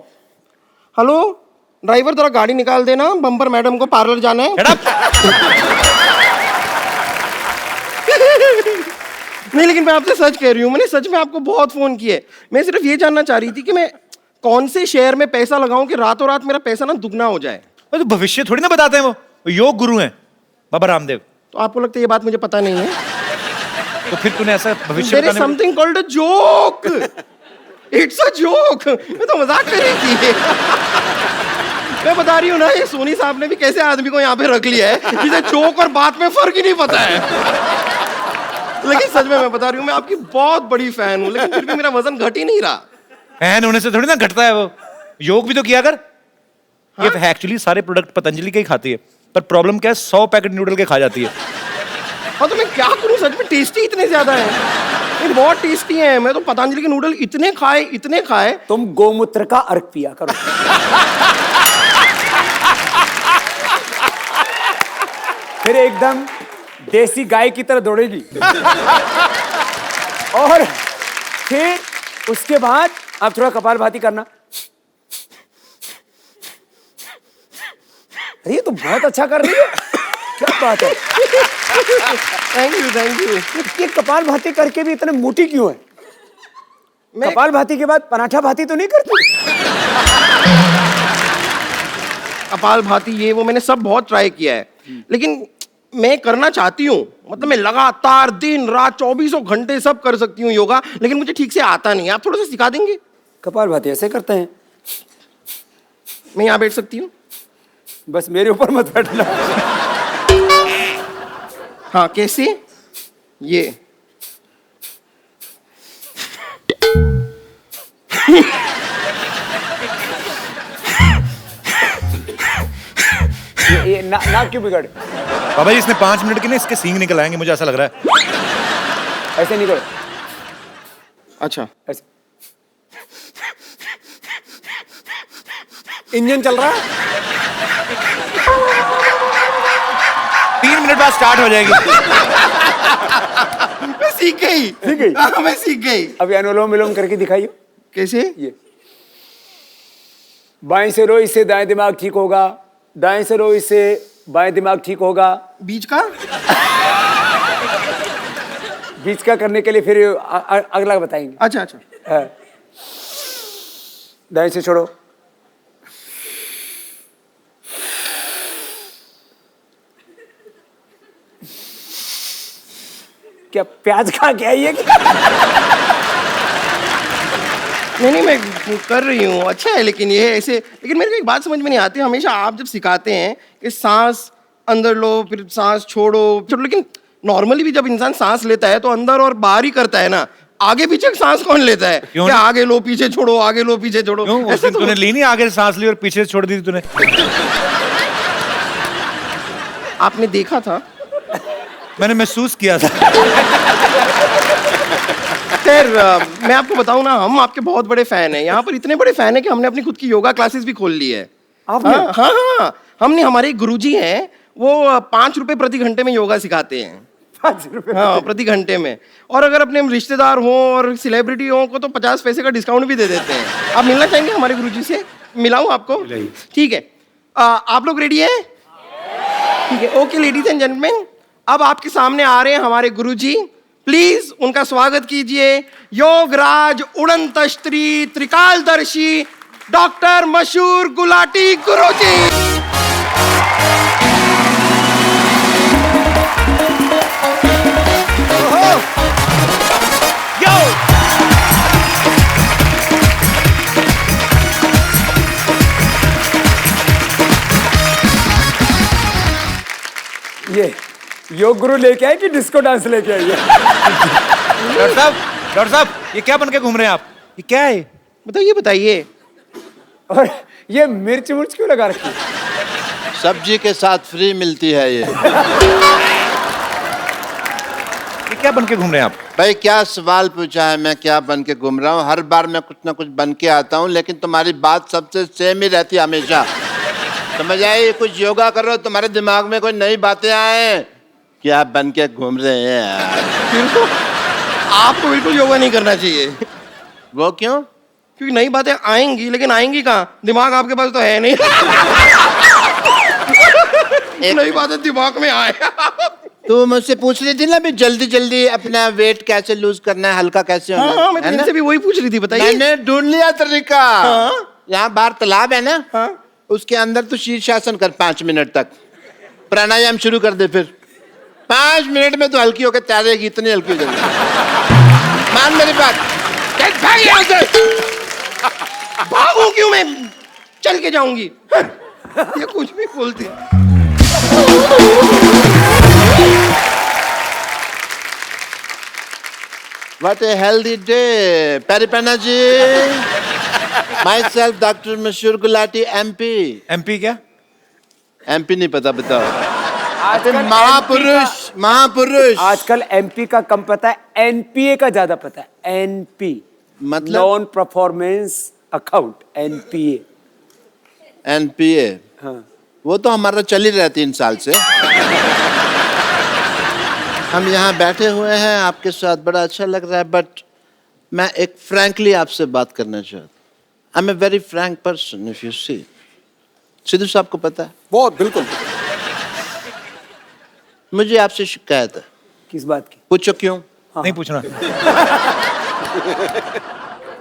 हेलो ड्राइवर, जरा गाड़ी निकाल देना, बम्पर मैडम को पार्लर जाना है। Shut up! नहीं, लेकिन मैं आपसे सच कह रही हूँ, मैंने सच में आपको बहुत फोन किए। मैं सिर्फ ये जानना चाह रही थी कि मैं कौन से शेयर में पैसा लगाऊं कि रातों रात मेरा पैसा ना दुगना हो जाए। तो भविष्य थोड़ी ना बताते हैं वो योग गुरु हैं बाबा रामदेव। तो आपको लगता है ये बात मुझे पता नहीं है? तो फिर तूने ऐसा भविष्य There is बताने में- something called a joke. It's a joke. मैं तो मजाक कर रही थी। मैं बता रही हूँ ना, ये सोनी साहब ने भी कैसे आदमी को यहाँ पे रख लिया है जिसे जोक और बात में फर्क ही नहीं पता है। लेकिन सच में मैं बता रही हूँ, मैं आपकी बहुत बड़ी फैन हूँ, लेकिन फिर भी मेरा वजन घट ही नहीं रहा। फैन होने से थोड़ी ना घटता है वो। योग भी तो किया कर। ये एक्चुअली सारे प्रोडक्ट पतंजलि के ही खाती है, पर प्रॉब्लम क्या है, 100 पैकेट नूडल के खा जाती है। हाँ, तो मैं क्या करूँ, सच में टेस्टी इतने ज्यादा है, ये बहुत टेस्टी है। मैं तो पतंजलि के नूडल इतने खाए। तुम गोमूत्र का अर्क पिया करो। फिर एकदम देसी गाय की तरह दौड़ेगी। और फिर उसके बाद आप थोड़ा कपालभाति करना। अरे ये तो बहुत अच्छा कर रही है, क्या बात है। Thank you. ये कपालभाति करके भी इतने मोटी क्यों है? मैं कपालभाति के बाद पराठा भाती तो नहीं करती? कपालभाति ये वो मैंने सब बहुत ट्राई किया है, लेकिन मैं करना चाहती हूँ। मतलब मैं लगातार दिन रात 24 घंटे सब कर सकती हूँ योगा, लेकिन मुझे ठीक से आता नहीं है। आप थोड़ा सा सिखा देंगे? कपालभाति ऐसे करते हैं। मैं यहाँ बैठ सकती हूँ? बस मेरे ऊपर मत बैठना। हाँ, कैसे? ये ये नाक क्यों बिगड़? बाबा जी इसने 5 मिनट के ना इसके सींग निकल आएंगे, मुझे ऐसा लग रहा है। ऐसे नहीं करो, अच्छा, ऐसे। इंजन चल रहा है। 3 मिनट बाद स्टार्ट हो जाएगी। मैं सीख गई। सीख गई? हाँ, मैं सीख गई। अभी अनुलोम विलोम करके दिखाइए। कैसे? ये बाएं से रो, इससे दाएं दिमाग ठीक होगा। दाएं से रो, इससे बाएं दिमाग ठीक होगा। बीच का? बीच का करने के लिए फिर अगला बताएंगे। अच्छा अच्छा। हाँ। दाएं से छोड़ो। क्या प्याज खा के आई है क्या? नहीं मैं कर रही हूँ, अच्छा है। लेकिन ये ऐसे, लेकिन मेरे को एक बात समझ में नहीं आती। हमेशा आप जब सिखाते हैं कि सांस अंदर लो फिर सांस छोड़ो, लेकिन नॉर्मली भी जब इंसान सांस लेता है तो अंदर और बाहर ही करता है ना, आगे पीछे सांस कौन लेता है? क्यों क्या नहीं? आगे लो पीछे छोड़ो, आगे लो पीछे छोड़ो, क्यों? उस ऐसे दिन तो तूने ली नहीं, आगे से सांस ली और पीछे से छोड़ दी थी तूने। आपने देखा था? मैंने महसूस किया था। खैर मैं आपको बताऊं ना, हम आपके बहुत बड़े फैन हैं। यहाँ पर इतने बड़े फैन हैं कि हमने अपनी खुद की योगा क्लासेस भी खोल ली है। आपने? हाँ हाँ हाँ, हमने, हमारे एक गुरुजी हैं, वो 5 रुपए प्रति घंटे में योगा सिखाते हैं। 5 रुपए? हाँ, प्रति घंटे में। और अगर अपने रिश्तेदार हों और सेलिब्रिटी हों को तो 50 पैसे का डिस्काउंट भी दे देते हैं। आप मिलना चाहेंगे हमारे गुरुजी से? मिलाऊं आपको? ठीक है। आप लोग रेडी हैं? ठीक है, ओके लेडीज एंड जेंटलमैन, अब आपके सामने आ रहे हैं हमारे गुरुजी। प्लीज उनका स्वागत कीजिए। योगराज उड़ंत स्त्री त्रिकालदर्शी डॉक्टर मशहूर गुलाटी गुरुजी। ये योग गुरु लेके आए कि डिस्को डांस लेके आई है? डॉक्टर साहब ये क्या बन के घूम रहे हैं आप? ये क्या है? बताइए बताइए। और ये मिर्च मुर्च क्यों लगा रखी है? सब्जी के साथ फ्री मिलती है ये। ये क्या बन के घूम रहे हैं आप? भाई क्या सवाल पूछा है, मैं क्या बन के घूम रहा हूँ? हर बार मैं कुछ ना कुछ बन के आता हूँ, लेकिन तुम्हारी बात सबसे सेम ही रहती है हमेशा। समझ आए? कुछ योगा करो, तुम्हारे दिमाग में कोई नई बातें आए, क्या बन के घूम रहे हैं यार? बिल्कुल, आपको बिल्कुल योगा नहीं करना चाहिए। वो क्यों? क्योंकि नई बातें आएंगी, लेकिन आएंगी कहाँ? दिमाग आपके पास तो है नहीं। नई बातें दिमाग में आए। तू मुझसे पूछ रही थी ना भी जल्दी जल्दी अपना वेट कैसे लूज करना है, हल्का कैसे होना हाँ, मैं है तो ना? इनसे भी वही पूछ रही थी, बताइए। मैंने ढूंढ लिया तरीका। हाँ? यहाँ बाहर तालाब है ना, हाँ? उसके अंदर तू शीर्षासन कर 5 मिनट तक, प्राणायाम शुरू कर दे, फिर 5 मिनट में तो हल्की होकर तैरेगी, इतनी हल्की हो जाएगी। मान मेरी बात। चल भाग यहाँ से। भागू क्यों? मैं चल के जाऊंगी। ये कुछ भी बोलती है। What a healthy day, Paripana ji. Myself, Dr. Mashur Gulati, MP. MP क्या? MP नहीं पता, बताओ। आजकल महापुरुष, महापुरुष। आजकल एमपी का कम पता है, एनपीए का ज्यादा पता है। एनपी मतलब? Non performance account, NPA. NPA। हाँ। वो तो हमारा चल ही रहा 3 साल से। हम यहाँ बैठे हुए हैं आपके साथ, बड़ा अच्छा लग रहा है, बट मैं एक फ्रैंकली आपसे बात करना चाहता हूँ। I am a very frank person, if you see. Sidhu साहब को पता है? बहुत बिल्कुल। मुझे आपसे शिकायत है। किस बात की? पूछो क्यों? नहीं पूछना।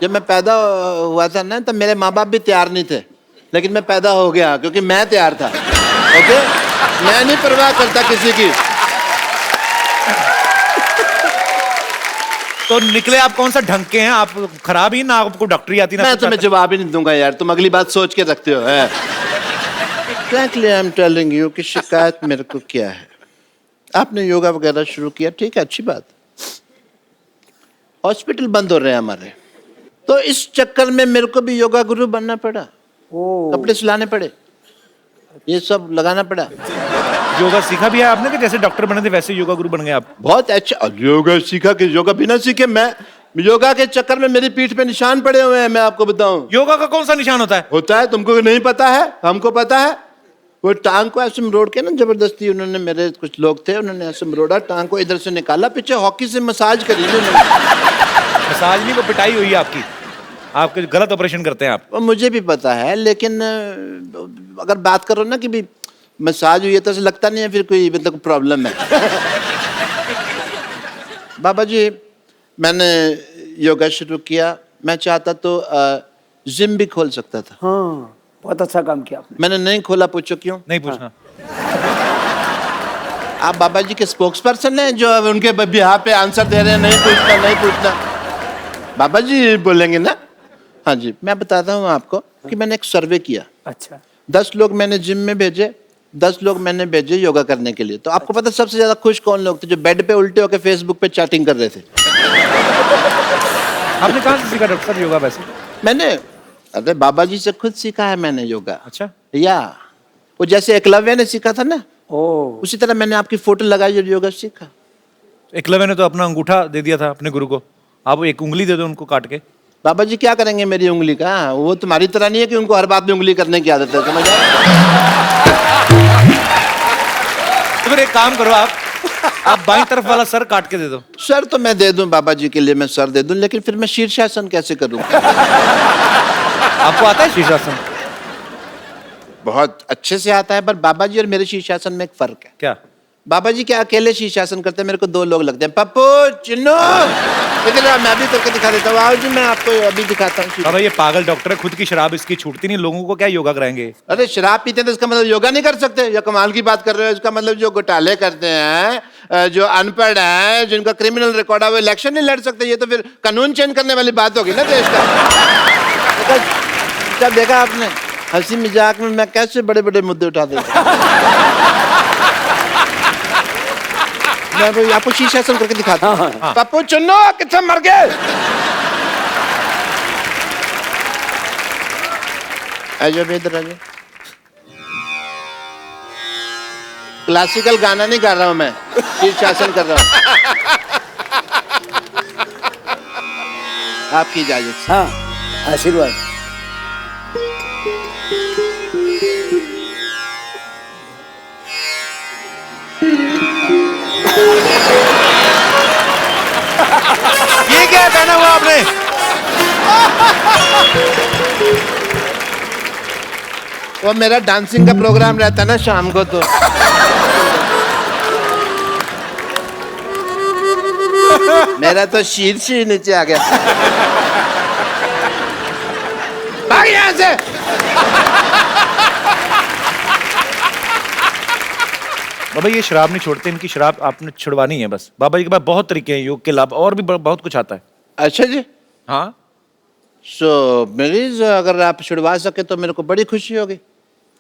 जब मैं पैदा हुआ था ना, तब मेरे माँ बाप भी तैयार नहीं थे, लेकिन मैं पैदा हो गया क्योंकि मैं तैयार था। ओके? मैं नहीं परवाह करता किसी की। तो निकले आप कौन सा ढंग के हैं? आप खराब ही ना, आपको डॉक्टरी आती ना? मैं कुछ तुम्हें आता? जवाब ही नहीं दूंगा यार, तुम अगली बात सोच के रखते हो। Frankly I am telling you कि शिकायत मेरे को क्या है। आपने योगा वगैरह शुरू किया, ठीक है, अच्छी बात। हॉस्पिटल बंद हो रहे हैं हमारे, तो इस चक्कर में मेरे को भी योगा गुरु बनना पड़ा। कपड़े सिलाने पड़े, ये सब लगाना पड़ा। योगा सीखा भी है आपने कि जैसे डॉक्टर बने थे वैसे योगा गुरु बन गए आप? बहुत अच्छा योगा सीखा कि योगा बिना सीखे मैं योगा के चक्कर में मेरी पीठ पे निशान पड़े हुए हैं, मैं आपको बताऊं। योगा का कौन सा निशान होता है? होता है, तुमको नहीं पता है, हमको पता है। वो टांग को ऐसे मरोड़ के ना जबरदस्ती उन्होंने, मेरे कुछ लोग थे, उन्होंने ऐसे मरोड़ा, टांग को इधर से निकाला, पीछे हॉकी से मसाज करी उन्होंने। मसाज नहीं, वो पिटाई हुई है आपकी, आपके गलत ऑपरेशन करते हैं आप। वो मुझे भी पता है, लेकिन अगर बात करो ना कि भी मसाज हुई है तो ऐसा लगता नहीं है फिर कोई मतलब प्रॉब्लम है। बाबा जी, मैंने योगा शुरू किया, मैं चाहता तो जिम भी खोल सकता था। हाँ, बहुत अच्छा काम किया आपने। मैंने नहीं खोला, पूछो क्यों? नहीं पूछना। आप बाबा जी के स्पोक्स पर्सन हैं जो अब उनके बिहार पे आंसर दे रहे हैं, नहीं पूछना नहीं पूछना। बाबा जी बोलेंगे ना। हाँ जी, मैं बताता हूँ आपको कि मैंने एक सर्वे किया। अच्छा। 10 लोग मैंने जिम में भेजे, 10 लोग मैंने भेजे योगा करने के लिए। तो आपको पता सबसे ज्यादा खुश कौन लोग थे? जो बेड पे उल्टे होकर फेसबुक पे चैटिंग कर रहे थे। आपने कहाँ से सीखा डॉक्टर साहब योगा वैसे? मैंने, अरे बाबा जी से खुद सीखा है मैंने योगा। अच्छा। या वो जैसे एकलव्य ने सीखा था ना, ओ, उसी तरह मैंने आपकी फोटो लगाई और योगा सीखा। एकलव्य ने तो अपना अंगूठा दे दिया था अपने गुरु को, आप एक उंगली दे दो उनको काट के। बाबा जी क्या करेंगे मेरी उंगली का? वो तुम्हारी तरह नहीं है कि उनको हर बात में उंगली करने की आदत है, समझ आए? तो फिर एक काम करो, आप बाईं तरफ वाला सर काट के दे दो। सर तो मैं दे दूं बाबा जी के लिए, मैं सर दे दूं, लेकिन फिर मैं शीर्षासन कैसे करूं? आपको आता है शीर्षासन? बहुत अच्छे से आता है, पर बाबा जी और मेरे शीर्षासन में एक फर्क है। क्या? बाबा जी क्या अकेले शीर्षासन करते हैं, मेरे को 2 लोग लगते हैं। पप्पू, चिन्नू, इधर आओ, मैं भी करके दिखा देता हूँ। आओ जी, मैं आपको अभी दिखाता हूँ। बाबा ये पागल डॉक्टर है, खुद की शराब इसकी छूटती नहीं, लोगों को क्या योगा कराएंगे? अरे शराब पीते हैं तो इसका मतलब योगा नहीं कर सकते? या कमाल की बात कर रहे हो? इसका मतलब जो घोटाले करते हैं, जो अनपढ़ हैं, जिनका क्रिमिनल रिकॉर्ड है, वो इलेक्शन नहीं लड़ सकते? ये तो फिर कानून चेंज करने वाली बात होगी ना देश का। क्या देखा आपने हंसी मजाक में मैं कैसे बड़े बड़े मुद्दे उठा देता? मैं भाई आपको शीर्षासन करके दिखाता हूँ। पप्पू चुन्नो कितना मर गए? आजो इधर आजो। क्लासिकल गाना नहीं गा रहा हूं मैं, शीर्षासन कर रहा हूं। आपकी इजाजत से। हाँ, आशीर्वाद। ये क्या पहना हुआ आपने? वो मेरा डांसिंग का प्रोग्राम रहता है ना शाम को, तो मेरा तो शीर्ष ही नीचे आ गया। भाग यहाँ से। बाबा ये शराब नहीं छोड़ते, इनकी शराब आपने छुड़वानी है बस। बाबा जी के पास बहुत तरीके हैं योग के लाभ, और भी बहुत कुछ आता है। अच्छा जी। हाँ, सो मरीज अगर आप छुड़वा सके तो मेरे को बड़ी खुशी होगी।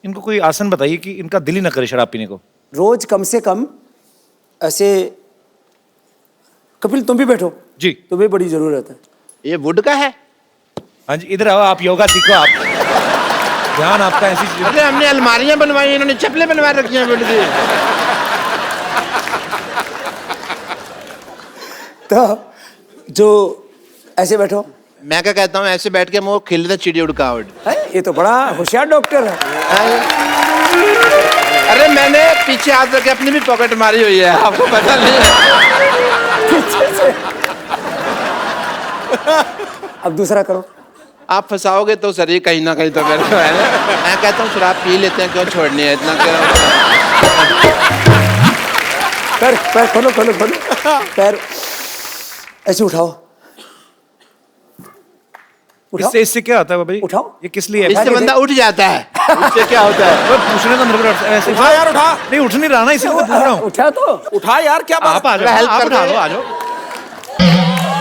इनको कोई आसन बताइए कि इनका दिल ही ना करे शराब पीने को। रोज कम से कम ऐसे, कपिल तुम भी बैठो जी। तुम्हें बड़ी जरूरत है। ये वुड का है? हाँ जी, इधर आओ, आप योगा सीखो। आप ध्यान आपका ऐसी चीज। अरे हमने अलमारियां बनवाई, इन्होंने चप्पलें बनवा रखी हैं वुड की। तो जो ऐसे बैठो। मैं क्या कहता हूँ, ऐसे बैठ के मुंह खिल चिड़ी उड़कावट। है, ये तो बड़ा होशियार डॉक्टर है। अरे मैंने पीछे हाथ रख के अपनी भी पॉकेट मारी हुई है, आपको पता नहीं है? अब दूसरा करो। आप फंसाओगे तो सर ही कहीं ना कहीं तो मेरे को है ना। मैं कहता हूँ शराब पी लेते हैं, क्यों छोड़नी है इतना? क्यों? पैर पैर खोलो खोलो खोलो, पैर ऐसे उठाओ। उठाओ, इससे क्या होता है बाबा जी? उठाओ। ये किस लिए है? इससे बंदा उठ जाता है। इससे क्या होता है? वो पूछने तो मेरे को ऐसे उठा यार, उठा। नहीं, उठ नहीं रहा ना, इसीलिए तो पूछ रहा हूँ। उठा तो उठा यार, क्या बात? आप आ जाओ, हेल्प आप कर उठा दे। लो, आ जाओ।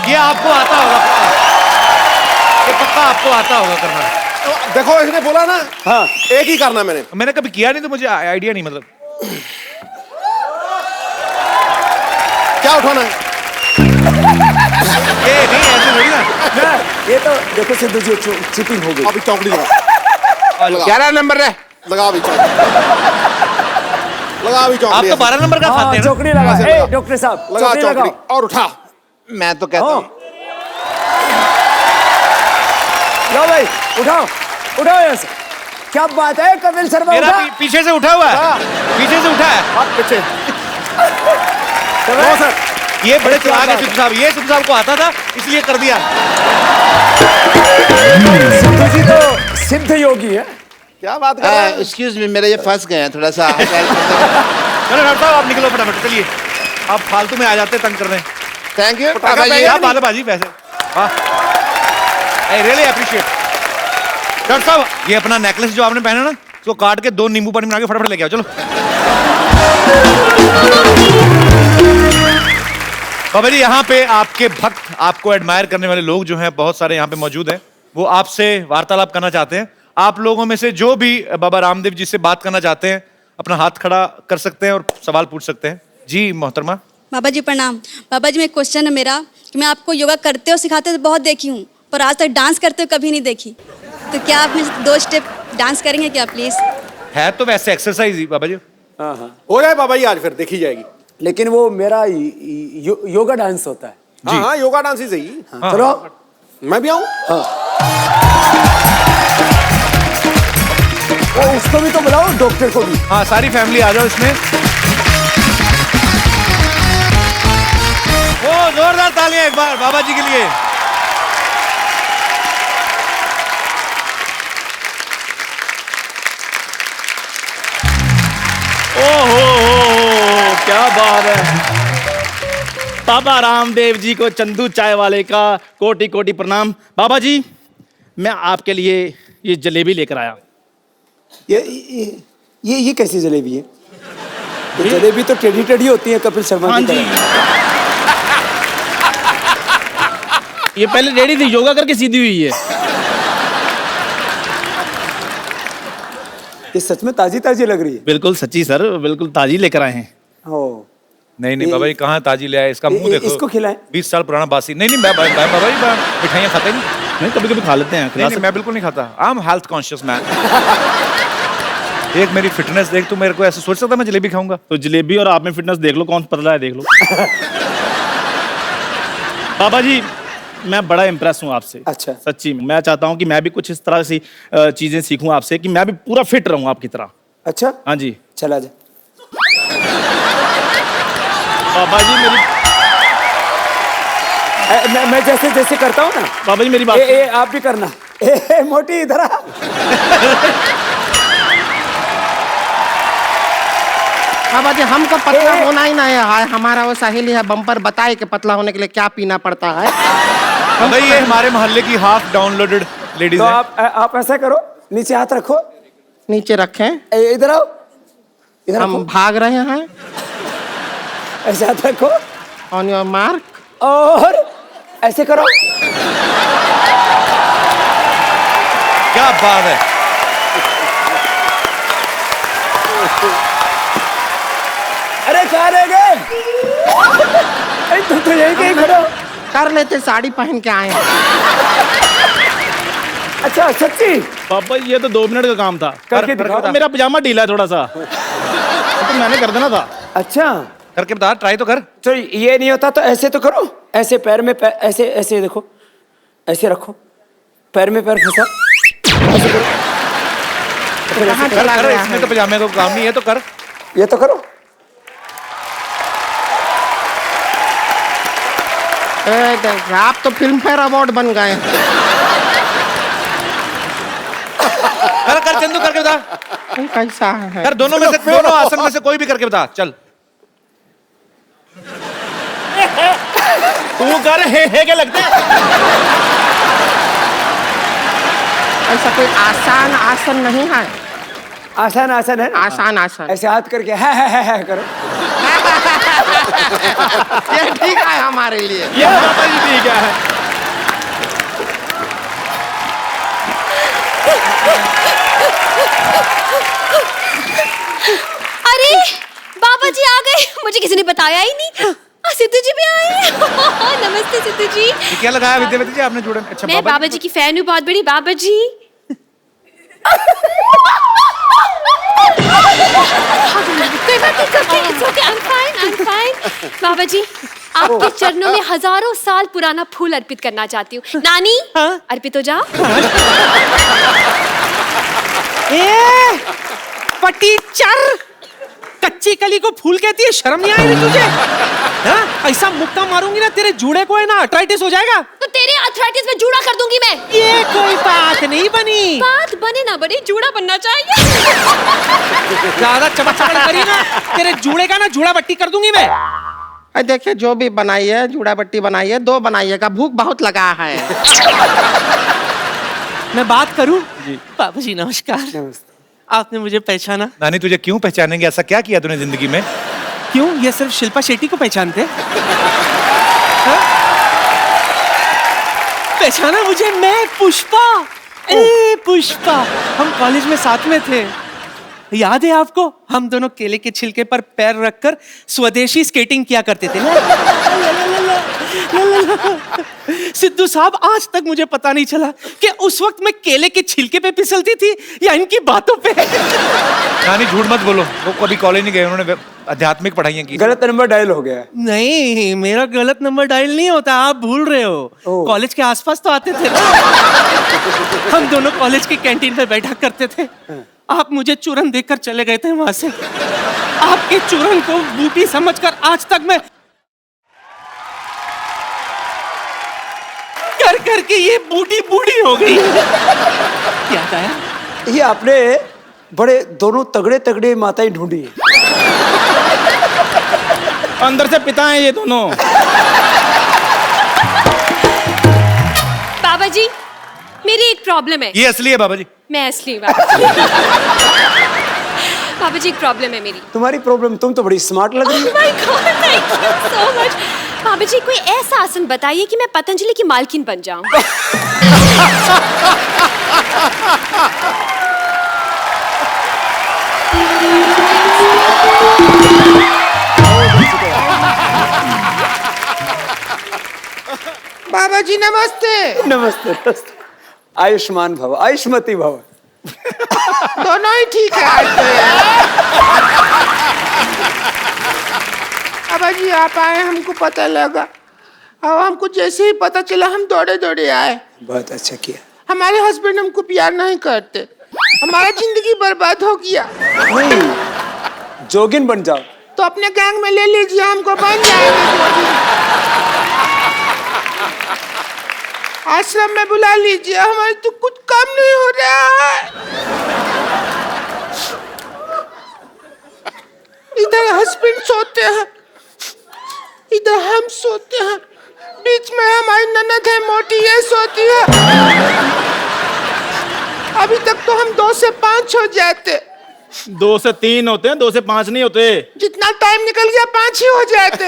ये आपको आता होगा पक्का, ये पक्का आपको आता होगा करना। देखो इसने बोला ना, हाँ, एक ही करना मैंने। मैंने कभी किया नहीं तो मुझे आइडिया नहीं, मतलब क्या उठाना है? ये नहीं, ऐसे थोड़ी ना। ये तो देखो सिद्धू जी चीटिंग हो गई। अभी चौकड़ी लगा, 11 नंबर है। लगा अभी चौकड़ी, लगा अभी आप चौकड़ी। तो 12 नंबर का हाँ, खाते हैं ना? चौकड़ी लगा। ऐसे ए, लगा। डॉक्टर साहब लगा चौकड़ी चौकड़ी लगाओ। और उठा। मैं तो कहता हूँ लो भाई, उठाओ उठाओ यहाँ से। क्या बात है कपिल शर्मा मेरा उठा। पीछे से उठा हुआ है, पीछे से उठा है। हाथ पीछे। नो सर, ये बड़े चलाक है सिद्धू साहब, ये सिद्धू साहब को आता था इसलिए कर दिया। सिद्धू जी तो सिद्ध योगी है। क्या बात कर रहे हैं? एक्सक्यूज मी, मेरे ये फंस गए हैं थोड़ा सा। चलो डॉक्टर साहब आप निकलो फटाफट, चलिए आप फालतू में आ जाते हैं तंग करने। Thank you. क्या बाजी वैसे, आई रियली अप्रिशिएट। डॉक्टर साहब ये अपना नेकलेस जो आपने पहना ना, उसको काट के 2 नींबू पानी बना के फटाफट लेके आओ, चलो। बाबा जी यहाँ पे आपके भक्त, आपको एडमायर करने वाले लोग जो हैं बहुत सारे यहाँ पे मौजूद हैं, वो आपसे वार्तालाप करना चाहते हैं। आप लोगों में से जो भी बाबा रामदेव जी से बात करना चाहते हैं अपना हाथ खड़ा कर सकते हैं और सवाल पूछ सकते हैं। जी मोहतरमा। बाबा जी प्रणाम। बाबा जी में क्वेश्चन है मेरा कि मैं आपको योगा करते और सिखाते तो बहुत देखी हूँ, पर आज तक डांस करते हुए कभी नहीं देखी, तो क्या आप मुझे 2 स्टेप डांस करेंगे क्या प्लीज? है तो वैसे एक्सरसाइज ही बाबा जी। हाँ हाँ, हो जाए बाबा जी आज, फिर देखी जाएगी। लेकिन वो मेरा योगा डांस होता है। हाँ हाँ, योगा डांस ही सही। हाँ, चलो मैं भी आऊँ? वो उसको भी तो बुलाओ, डॉक्टर को भी। हाँ सारी फैमिली आ जाओ इसमें। ओ जोरदार तालियां एक बार बाबा जी के लिए। ओहो क्या बात है। बाबा रामदेव जी को चंदू चाय वाले का कोटि कोटि प्रणाम। बाबा जी मैं आपके लिए ये जलेबी लेकर आया। ये कैसी जलेबी है? ये जलेबी तो टेढ़ी टेढ़ी होती है कपिल शर्मा हाँ की जी, तरह। ये पहले रेडी थी, योगा करके सीधी हुई है। ये सच में ताजी ताजी लग रही है। बिल्कुल सच्ची सर, बिल्कुल ताजी लेकर आए हैं। ओ, नहीं नहीं बाबा जी कहाँ ताजी ले आए, इसका मुंह देखो। इसको खिलाएं। 20 साल पुराना बासी। नहीं नहीं बाबा जी मिठाइयाँ खाते नहीं। नहीं कभी कभी खा लेते हैं। नहीं मैं बिल्कुल नहीं खाता। I am health conscious man. एक मेरी फिटनेस देख, तू मेरे को ऐसे सोच सकता मैं जलेबी खाऊंगा? तो जलेबी और आप में फिटनेस देख लो, कौन पतला है देख लो। बाबा जी मैं बड़ा इम्प्रेस हूँ आपसे। अच्छा। सच्ची में मैं चाहता हूँ कि मैं भी कुछ इस तरह से चीजें सीखूं आपसे, कि मैं भी पूरा फिट रहूं आपकी तरह। अच्छा हाँ जी चला जा। बाबा जी मेरी मैं जैसे जैसे करता हूँ ना। बाबा जी मेरी बात आप भी करना। ए मोटी इधर आ। बाबा जी हमको पतला होना ही ना है। हाय हमारा वो सहेली है बम्पर बताए कि पतला होने के लिए क्या पीना पड़ता है। भाई ये हमारे मोहल्ले की हाफ डाउनलोडेड लेडीज तो है। आप ऐसा करो, नीचे हाथ रखो। नीचे रखें, इधर आओ, इधर हम रखो। भाग रहे हैं। ऐसे हाथ रखो ऑन योर मार्क। और ऐसे करो। क्या बात है। अरे कहाँ रह गए? तुम तो यही कहीं खड़े हो। कर लेते, साड़ी पहन के आए हैं। अच्छा सच्ची? बाबा जी ये तो 2 मिनट का काम था। करके दिखाओ। मेरा पजामा ढीला है थोड़ा सा, तो मैंने कर देना था। अच्छा करके बता, ट्राई तो कर। तो ये नहीं होता तो ऐसे तो करो। ऐसे पैर में पैर, ऐसे ऐसे देखो, ऐसे रखो, पैर में पैर फंसा। ऐसे करो। फिर ऐसे कहाँ करो। चला कर गया इसमें है? तो पजामे का काम नहीं है, तो कर। ये तो करो। आप तो फिल्म फेयर अवार्ड बन गए। कर कर चंदू करके बता। कैसा है? कर दोनों में से, दोनों आसन में से कोई भी करके बता। चल तू कर हे के लगते हैं। ऐसा कोई आसान आसन नहीं है। आसान आसन है ना? आसान आसन ऐसे हाथ करके है करो। ये ठीक है हमारे लिए। ये बाबा जी ठीक है। अरे बाबा जी आ गए, मुझे किसी ने बताया ही नहीं। सिद्धू जी भी आए। नमस्ते सिद्धू जी। ये क्या लगाया विद्यावती जी आपने जोड़े? अच्छा मैं बाबा जी की फैन हूँ बहुत बड़ी। बाबा जी कोई बात नहीं, it's okay, I'm fine. बाबा जी आपके चरणों में हजारों साल पुराना फूल अर्पित करना चाहती हूँ। नानी अर्पित हो जाओ। ए पटीचर, कच्ची कली को फूल कहती है, शर्म नहीं आई रही तुझे? हाँ? ऐसा मुक्का मारूंगी ना तेरे जूड़े को, है ना अर्थराइटिस हो जाएगा। तो तेरे अर्थराइटिस में जूड़ा कर दूंगी मैं। ये कोई बात नहीं बनी। बात बने ना बने, जूड़ा बनना चाहिए। ज्यादा चबचबड़ करी ना, तेरे जूड़े का ना जूड़ा बट्टी कर दूंगी मैं। देखिए जो भी बनाई है, जूड़ा बट्टी बनाई है, 2 बनाइएगा, भूख बहुत लगा है। मैं बात करूं? बाबू जी नमस्कार। नमस्ते। आपने मुझे पहचाना? नानी तुझे क्यों पहचानेंगे? ऐसा क्या किया तूने जिंदगी में? क्यों, ये सिर्फ शिल्पा शेट्टी को पहचानते? हाँ? पहचाना मुझे? मैं पुष्पा। ए पुष्पा, हम कॉलेज में साथ में थे, याद है आपको? हम दोनों केले के छिलके पर पैर रखकर स्वदेशी स्केटिंग किया करते थे ना। सिद्धू साहब, आज तक मुझे पता नहीं चला कि उस वक्त मैं केले के छिलके पे फिसलती थी या इनकी बातों पे। नानी झूठ मत बोलो, वो कभी कॉलेज नहीं गए, उन्होंने आध्यात्मिक पढ़ाइयाँ की। गलत नंबर डायल हो गया। नहीं, मेरा गलत नंबर डायल नहीं होता, आप भूल रहे हो। कॉलेज के आसपास तो आते थे ना। हम दोनों कॉलेज की कैंटीन पे बैठा करते थे। आप मुझे चूरन देकर चले गए थे वहां से। आपके चूरन को बूटी समझकर आज तक मैं कर करके ये बूटी बूढ़ी हो गई। याद आया? ये आपने बड़े दोनों तगड़े तगड़े माताएं ढूंढी है। अंदर से पिता है ये दोनों। बाबा जी, मेरी एक प्रॉब्लम है। ये असली है बाबा जी। मैं असली बाबा जी। बाबा जी, एक प्रॉब्लम है मेरी। तुम्हारी प्रॉब्लम? तुम तो बड़ी स्मार्ट लग रही हो। Oh my God, thank you so much. बाबा जी, कोई ऐसा आसन बताइए कि मैं पतंजलि की मालकिन बन जाऊं। बाबा जी नमस्ते। नमस्ते नमस्ते। आयुष्मान भव, आयुष्मती भव। दोनों ही ठीक है आज तो यार। बाबा जी आप आए, हमको पता लगा, और हमको जैसे ही पता चला हम दौड़े दौड़े आए। बहुत अच्छा किया। हमारे हस्बैंड हमको प्यार नहीं करते, हमारा जिंदगी बर्बाद हो गया। नहीं, जोगिन बन जाओ। तो अपने गैंग में ले लीजिए, हमको बन जाएंगे। आश्रम में बुला लीजिए, हमारे तो कुछ कम नहीं हो रहा है। इधर हस्बैंड सोते हैं, इधर हम सोते हैं, बीच में हमारी ननद है मोटी, ये सोती है। अभी तक तो हम 2 से 5 हो जाते। 2 से 3 होते हैं, 2 से 5 नहीं होते। जितना टाइम निकल गया 5 ही हो जाते।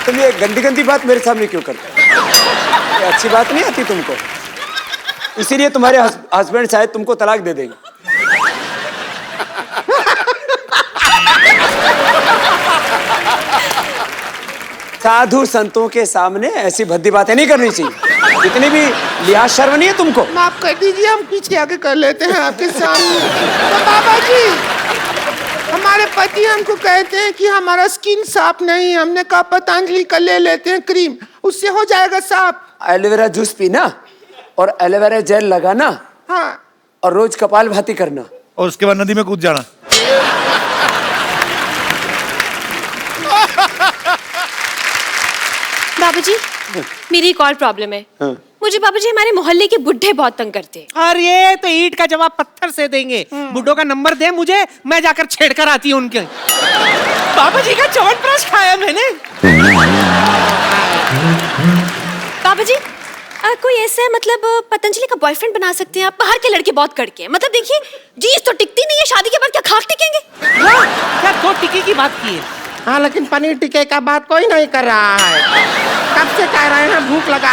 तुम ये गंदी गंदी बात मेरे सामने क्यों करते हो? ये अच्छी बात नहीं आती तुमको, इसीलिए तुम्हारे हस्बैंड शायद तुमको तलाक दे देंगे। साधु संतों के सामने ऐसी भद्दी बातें नहीं करनी चाहिए। इतनी भी लिहाज शर्म नहीं है तुमको? माफ कर दीजिए, हम पीछे आके कर लेते हैं आपके सामने। तो बाबा जी, हमारे पति हमको कहते हैं कि हमारा स्किन साफ नहीं है। हमने कहा पतंजलि का ले लेते हैं क्रीम, उससे हो जाएगा साफ। एलोवेरा जूस पीना और एलोवेरा जेल लगाना। हाँ। और रोज कपाल भाती करना और उसके बाद नदी में कूद जाना। बाबा जी, मेरी एक और प्रॉब्लम है। मुझे बाबा जी हमारे मोहल्ले के बुढ़े बहुत तंग करते हैं। और ये तो ईंट का जवाब पत्थर से देंगे। बुड्ढों का नंबर दे मुझे, मैं जाकर छेड़कर आती हूँ उनके। बाबा जी का च्यवनप्राश खाया मैंने। बाबा जी, कोई ऐसा है मतलब पतंजलि का बॉयफ्रेंड बना सकते हैं आप? बाहर के लड़के बहुत कड़के हैं, मतलब देखिए जीस तो टिकती नहीं है, शादी के बाद क्या खाक टिकेंगे? हाँ, क्या 2 टिक्की की बात की है? हाँ, लेकिन पनीर टिक्के का बात कोई नहीं कर रहा है। कब से कह रहे हैं भूख लगा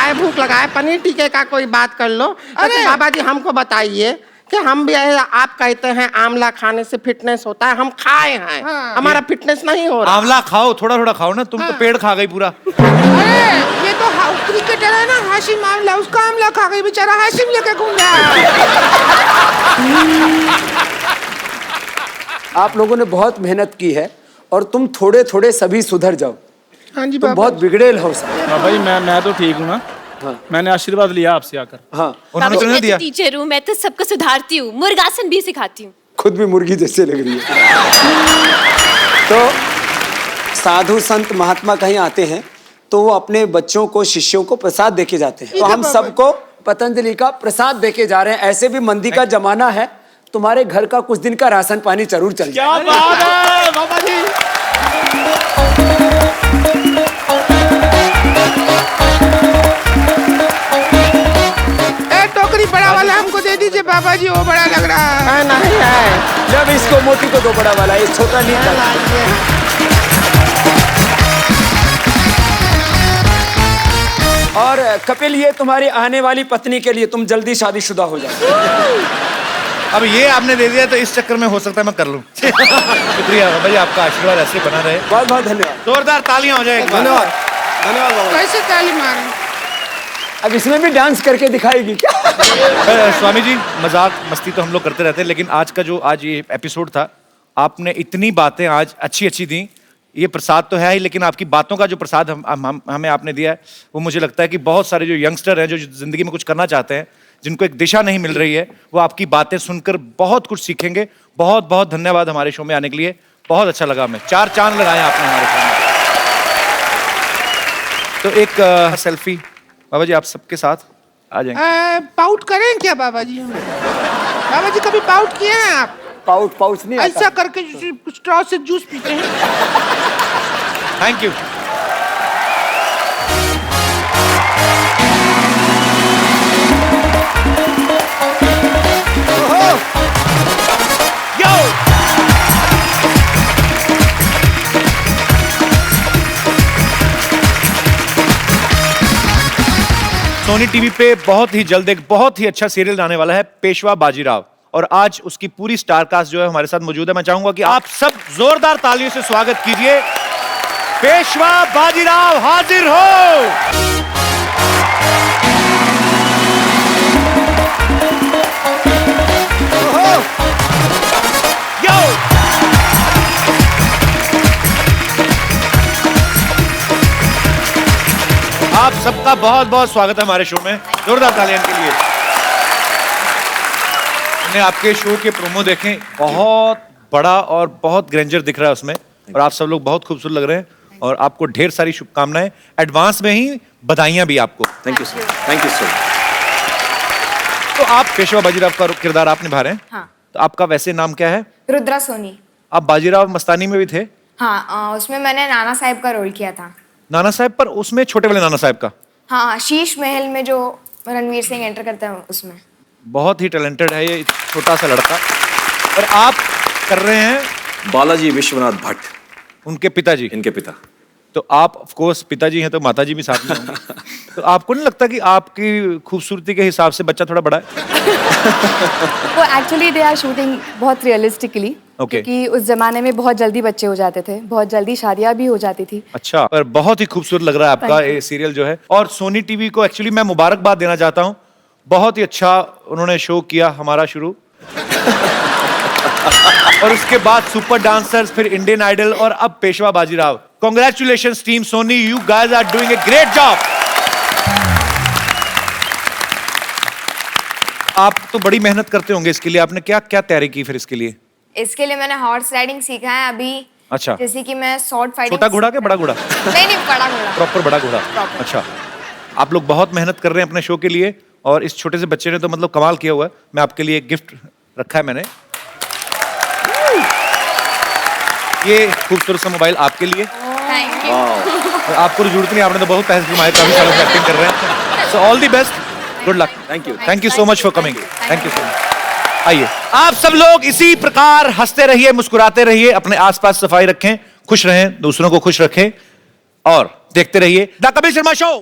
है, पनीर टिक्के का कोई बात कर लो। अरे बाबा जी हमको बताइए कि हम भी आप कहते हैं आंवला खाने से फिटनेस होता है, हम खाए हैं। हाँ। हमारा फिटनेस नहीं हो रहा। आंवला खाओ, थोड़ा थोड़ा खाओ ना, तुम तो पेड़ खा गई पूरा। अरे ये तो क्रिकेटर है ना हाशिम आंवला, उसका आंवला खा गई बेचारा, हाशिम लेके घूम रहा है। आप लोगों ने बहुत मेहनत की है और तुम थोड़े थोड़े सभी सुधर जाओ। हाँ जी तुम बाबा। बहुत बिगड़ेल हो सब। हाँ भाई, मैं तो ठीक हूँ ना। मैंने आशीर्वाद लिया आपसे आकर। हाँ, उन्होंने बाबूजी, तो नहीं मैं दिया। तो टीचर हूँ, मैं तो सबको सुधारती हूँ, मुर्गासन भी सिखाती हूँ। खुद भी मुर्गी जैसे लग रही है। तो साधु संत महात्मा कहीं आते हैं तो वो अपने बच्चों को, शिष्यों को प्रसाद देके जाते हैं। तो हम सबको पतंजलि का प्रसाद देके जा रहे हैं। ऐसे भी मंदी का जमाना है, तुम्हारे घर का कुछ दिन का राशन पानी जरूर चल जाए। क्या बात है बाबा जी। टोकरी बड़ा वाला हमको दे दीजिए बाबा जी, वो बड़ा लग रहा है। नहीं है। जब इसको मोटी को दो बड़ा वाला, ये छोटा नहीं था। और कपिल, ये तुम्हारी आने वाली पत्नी के लिए, तुम जल्दी शादीशुदा हो जाओ। अब ये आपने दे दिया तो इस चक्कर में हो सकता है मैं कर लूं। शुक्रिया बाबा जी, आपका आशीर्वाद ऐसे बना रहे। बहुत बहुत धन्यवाद। जोरदार तालियां हो जाए। धन्यवाद धन्यवाद बाबा। कैसे ताली मारें? अब इसमें भी डांस करके दिखाएगी क्या? स्वामी जी, मजाक मस्ती तो हम लोग करते रहते हैं, लेकिन आज ये एपिसोड था, आपने इतनी बातें आज अच्छी अच्छी दी। ये प्रसाद तो है ही, लेकिन आपकी बातों का जो प्रसाद हमें आपने दिया है, वो मुझे लगता है कि बहुत सारे जो यंगस्टर हैं, जो जिंदगी में कुछ करना चाहते हैं, जिनको एक दिशा नहीं मिल रही है, वो आपकी बातें सुनकर बहुत कुछ सीखेंगे। बहुत बहुत धन्यवाद हमारे शो में आने के लिए, बहुत अच्छा लगा। हमें 4 चांद लगाए आपने हमारे शो में। तो एक सेल्फी बाबा जी आप सबके साथ आ जाएंगे। पाउट करें क्या बाबा जी? बाबा जी कभी पाउट किए हैं आप? पाउच नहीं आता। ऐसा करके स्ट्रॉ से जूस पीते हैं। Thank you. सोनी टीवी पे बहुत ही जल्द एक बहुत ही अच्छा सीरियल आने वाला है, पेशवा बाजीराव, और आज उसकी पूरी स्टार कास्ट जो है हमारे साथ मौजूद है। मैं चाहूंगा कि आप सब जोरदार तालियों से स्वागत कीजिए। पेशवा बाजीराव हाजिर हो। आप सबका बहुत बहुत स्वागत है हमारे शो में। जोरदार तालियां के लिए। मैंने आपके शो के प्रोमो देखे, बहुत बड़ा और बहुत ग्रेंजर दिख रहा है उसमें, और आप सब लोग बहुत खूबसूरत लग रहे हैं, और आपको ढेर सारी शुभकामनाएं, एडवांस में ही बधाइयां भी आपको। Thank you sir, thank you sir. तो आप पेशवा बाजीराव का किरदार आप निभा रहे हैं। हाँ। तो आपका वैसे नाम क्या है? रुद्रा सोनी। आप बाजीराव मस्तानी में भी थे? हाँ, उसमें मैंने नाना साहब का रोल किया था। नाना साहब, पर उसमें छोटे वाले नाना साहब का? हाँ, शीश महल में जो रणवीर सिंह एंटर करता है उसमें। बहुत ही टैलेंटेड है ये छोटा सा लड़का। और आप कर रहे हैं बालाजी विश्वनाथ भट्ट, उनके पिताजी। इनके पिता। तो आप ऑफ कोर्स पिताजी हैं, तो माताजी भी साथ में होंगी। तो आपको नहीं लगता कि आपकी खूबसूरती के हिसाब से बच्चा थोड़ा बड़ा है? वो एक्चुअली दे आर शूटिंग बहुत रियलिस्टिकली, क्योंकि उस जमाने में बहुत जल्दी बच्चे हो जाते थे, बहुत जल्दी शादियां भी हो जाती थी। अच्छा, पर बहुत ही खूबसूरत लग रहा है आपका ये सीरियल जो है। और सोनी टीवी को एक्चुअली मैं मुबारकबाद देना चाहता हूँ, बहुत ही अच्छा उन्होंने शो किया हमारा शुरू। और उसके बाद सुपर डांसर्स, फिर इंडियन आइडल, और अब Peshwa Bajirao. Congratulations team Sony, you guys are doing a great job. आप तो बड़ी मेहनत करते होंगे इसके लिए, आपने क्या क्या तैयारी की फिर इसके लिए? इसके लिए मैंने हॉर्स राइडिंग सीखा है अभी। अच्छा। जैसे कि मैं शॉर्ट फाइटिंग। छोटा घोड़ा के बड़ा घोड़ा? नहीं, बड़ा घोड़ा। प्रॉपर बड़ा घोड़ा। अच्छा, आप लोग बहुत मेहनत कर रहे हैं अपने शो के लिए, और इस छोटे से बच्चे ने तो मतलब कमाल किया हुआ है। मैं आपके लिए एक गिफ्ट रखा है मैंने, ये खूबसूरत सा मोबाइल आपके लिए। Thank you. और आपको तो जरूरत नहीं, आपने तो बहुत पैसे कमाए, काफी सालों से एक्टिंग कर रहे हैं। So all the best, good luck. Thank you so much for coming. Thank you so much. आइए आप सब लोग इसी प्रकार हंसते रहिए, मुस्कुराते रहिए, अपने आसपास सफाई रखें, खुश रहें, दूसरों को खुश रखें, और देखते रहिए द कपिल शर्मा शो।